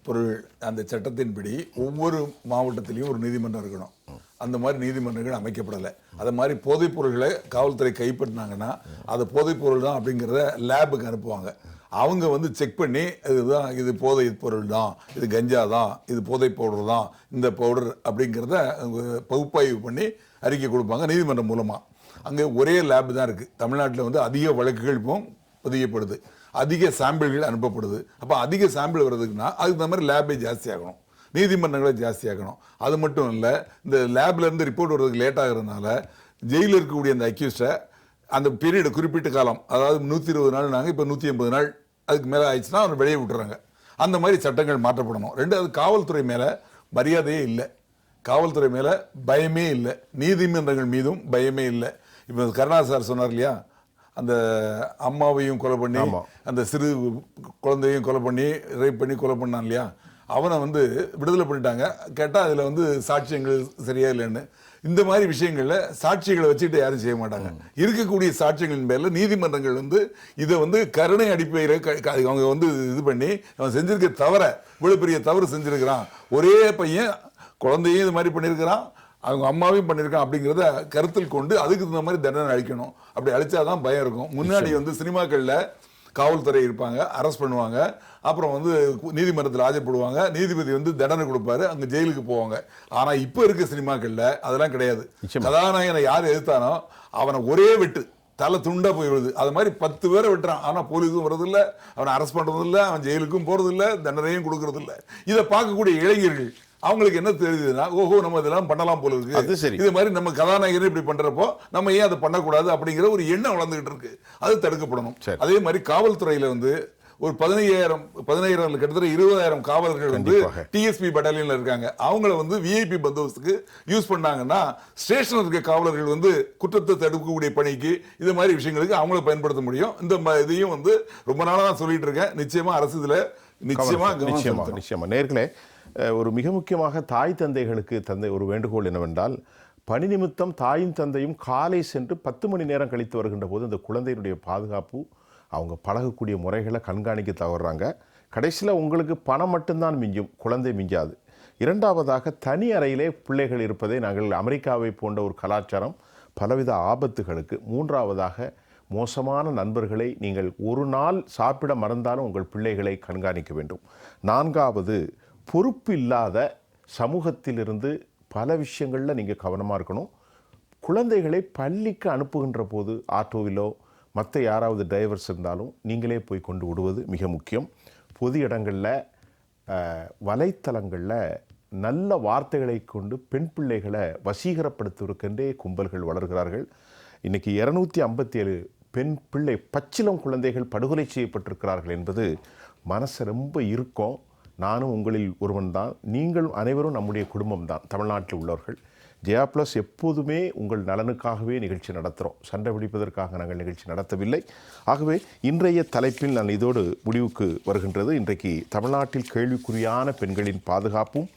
பொருள் அந்த சட்டத்தின்படி ஒவ்வொரு மாவட்டத்திலையும் ஒரு நீதிமன்றம் இருக்கணும். அந்த மாதிரி நீதிமன்றங்கள் அமைக்கப்படலை. அது மாதிரி போதைப் பொருள்களை காவல்துறை கைப்பற்றினாங்கன்னா அது போதைப் பொருள் தான் அப்படிங்கிறத லேபுக்கு அனுப்புவாங்க. அவங்க வந்து செக் பண்ணி இதுதான், இது போதை பொருள் தான், இது கஞ்சா தான், இது போதை பவுடர் தான், இந்த பவுடர் அப்படிங்கிறத பகுப்பாய்வு பண்ணி அறிக்கை கொடுப்பாங்க நீதிமன்றம் மூலமாக. அங்கே ஒரே லேப் தான் இருக்குது. தமிழ்நாட்டில் வந்து அதிக வழக்குகள் இப்போ பதியப்படுது, அதிக சாம்பிள்கள் அனுப்பப்படுது. அப்போ அதிக சாம்பிள் வர்றதுக்குன்னா அதுக்கு இந்த மாதிரி லேபே ஜாஸ்தி ஆகணும், நீதிமன்றங்களை ஜாஸ்தி ஆகணும். அது மட்டும் இல்லை, இந்த லேப்லேருந்து ரிப்போர்ட் வர்றதுக்கு லேட் ஆகிறதுனால ஜெயிலில் இருக்கக்கூடிய அந்த அக்யூஸ்டை அந்த பீரியடு குறிப்பிட்ட காலம், அதாவது 120 நாள், நாங்கள் இப்போ 180 நாள் அதுக்கு மேலே ஆயிடுச்சுன்னா அவனை வெளியே விட்டுறாங்க. அந்த மாதிரி சட்டங்கள் மாற்றப்படணும். ரெண்டாவது, காவல்துறை மேலே மரியாதையே இல்லை, காவல்துறை மேலே பயமே இல்லை, நீதிமன்றங்கள் மீதும் பயமே இல்லை. இப்போ கருணா சார் சொன்னார் இல்லையா, அந்த அம்மாவையும் கொலை பண்ணி அந்த சிறு குழந்தையும் கொலை பண்ணி ரேப் பண்ணி கொலை பண்ணான் இல்லையா, அவனை வந்து விடுதலை பண்ணிட்டாங்க. கேட்டால் அதில் வந்து சாட்சியங்கள் சரியா இல்லைன்னு. இந்த மாதிரி விஷயங்களில் சாட்சிகளை வச்சுட்டு யாரும் செய்ய மாட்டாங்க. இருக்கக்கூடிய சாட்சியங்களின் பேரில் நீதிமன்றங்கள் வந்து இதை வந்து கருணை அடிப்படையில் அவங்க வந்து இது பண்ணி அவன் செஞ்சிருக்க தவிர, இவ்வளோ பெரிய தவறு செஞ்சிருக்கிறான், ஒரே பையன் குழந்தையும் இது மாதிரி பண்ணியிருக்கிறான், அவங்க அம்மாவையும் பண்ணியிருக்கான் அப்படிங்கிறத கருத்தில் கொண்டு அதுக்கு தகுந்த மாதிரி தண்டனை அளிக்கணும். அப்படி அளிச்சாதான் பயம் இருக்கும். முன்னாடி வந்து சினிமாக்களில் காவல்துறை இருப்பாங்க, அரெஸ்ட் பண்ணுவாங்க, அப்புறம் வந்து நீதிமன்றத்தில் ஆஜர்படுவாங்க, நீதிபதி வந்து தண்டனை கொடுப்பாரு, அங்கே ஜெயிலுக்கு போவாங்க. ஆனால் இப்போ இருக்க சினிமாக்களில் அதெல்லாம் கிடையாது. கதாநாயகனை யார் எதிர்த்தானோ அவனை ஒரே வெட்டு, தலை துண்டா போய் விடுது. அது மாதிரி 10 பேரை வெட்டுறான். ஆனால் போலீஸும் வர்றதில்லை, அவனை அரெஸ்ட் பண்ணுறதில்லை, அவன் ஜெயிலுக்கும் போகிறதில்லை, தண்டனையும் கொடுக்கறதில்லை. இதை பார்க்கக்கூடிய இளைஞர்கள் அவங்களுக்கு என்ன தெரியுதுன்னா, ஓஹோ நம்ம இதெல்லாம் பண்ணலாம் போல இருக்கு, இது மாதிரி நம்ம கதாநாயகர் இப்படி பண்றப்போ நம்ம ஏன் அதை பண்ணக்கூடாது அப்படிங்கிற ஒரு எண்ணம் வளர்ந்துகிட்டு இருக்கு. அது தடுக்கப்படணும். அதே மாதிரி காவல்துறையில வந்து ஒரு 15,000 கிட்டத்தட்ட 20,000 காவலர்கள் வந்து டிஎஸ்பி பட்டாலியன்ல இருக்காங்க. அவங்கள வந்து விஐபி பந்தோபஸ்துக்கு யூஸ் பண்ணாங்கன்னா ஸ்டேஷன்ல இருக்க காவலர்கள் வந்து குற்றத்தை தடுக்கக்கூடிய பணிக்கு இது மாதிரி விஷயங்களுக்கு அவங்கள பயன்படுத்த முடியும். இந்த இதையும் வந்து ரொம்ப நாளா நான் சொல்லிட்டு இருக்கேன். நிச்சயமா அரசு இதுல நிச்சயமா நேர்களே, ஒரு மிக முக்கியமாக தாய் தந்தைகளுக்கு ஒரு வேண்டுகோள் என்னவென்றால், பணி நிமித்தம் தாயும் தந்தையும் காலை சென்று 10 மணி நேரம் கழித்து வருகின்ற போது அந்த குழந்தையினுடைய பாதுகாப்பு, அவங்க பழகக்கூடிய முறைகளை கண்காணிக்க தவறுறாங்க. கடைசியில் உங்களுக்கு பணம் மட்டும்தான் மிஞ்சும், குழந்தை மிஞ்சாது. இரண்டாவதாக, தனி அறையிலே பிள்ளைகள் இருப்பதை நாங்கள் அமெரிக்காவை போன்ற ஒரு கலாச்சாரம் பலவித ஆபத்துகளுக்கு. மூன்றாவதாக, மோசமான நண்பர்களை நீங்கள் ஒரு நாள் சாப்பிட மறந்தாலும் உங்கள் பிள்ளைகளை கண்காணிக்க வேண்டும். நான்காவது, பொறுப்பில்லாத சமூகத்திலிருந்து பல விஷயங்களில் நீங்கள் கவனமாக இருக்கணும். குழந்தைகளை பள்ளிக்கு அனுப்புகின்ற போது ஆட்டோவிலோ மற்ற யாராவது டிரைவர்ஸ் இருந்தாலும் நீங்களே போய் கொண்டு விடுவது மிக முக்கியம். பொது இடங்களில் வலைத்தளங்களில் நல்ல வார்த்தைகளை கொண்டு பெண் பிள்ளைகளை வசீகரப்படுத்துவதற்கென்றே கும்பல்கள் வளர்கிறார்கள். இன்றைக்கி 257 பெண் பிள்ளை பச்சிளம் குழந்தைகள் படுகொலை செய்யப்பட்டிருக்கிறார்கள் என்பது மனசு ரொம்ப இருக்கும். நானும் உங்களில் ஒருவன் தான். நீங்கள் அனைவரும் நம்முடைய குடும்பம்தான், தமிழ்நாட்டில் உள்ளவர்கள். ஜெயா ப்ளஸ் எப்போதுமே உங்கள் நலனுக்காகவே நிகழ்ச்சி நடத்துகிறோம், சண்டை பிடிப்பதற்காக நாங்கள் நிகழ்ச்சி நடத்தவில்லை. ஆகவே இன்றைய தலைப்பில் நான் இதோடு முடிவுக்கு வருகின்றது. இன்றைக்கு தமிழ்நாட்டில் கேள்விக்குறியான பெண்களின் பாதுகாப்பும்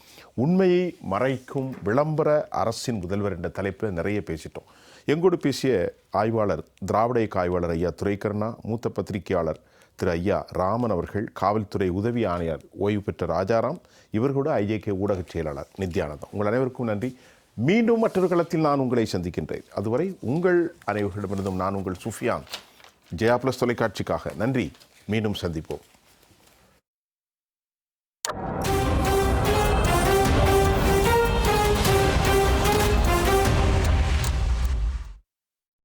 உண்மையை மறைக்கும் விளம்பர அரசின் முதல்வர் என்ற தலைப்பில் நிறைய பேசிட்டோம். எங்கோடு பேசிய ஆய்வாளர், திராவிட இயக்க ஆய்வாளர் ஐயா துரைக்கருணா, மூத்த பத்திரிகையாளர் திரு ஐயா ராமன் அவர்கள், காவல்துறை உதவி ஆணையர் ஓய்வு பெற்ற ராஜாராம், இவர்களோடு ஐஜேகே ஊடகச் செயலாளர் நித்யானந்தம். உங்கள் அனைவருக்கும் நன்றி. மீண்டும் மற்றொரு களத்தில் நான் உங்களை சந்திக்கின்றேன். அதுவரை உங்கள் அனைவர்களிடமிருந்தும் நான் உங்கள் சுஃபியான், ஜெயா ப்ளஸ் தொலைக்காட்சிக்காக நன்றி. மீண்டும் சந்திப்போம்.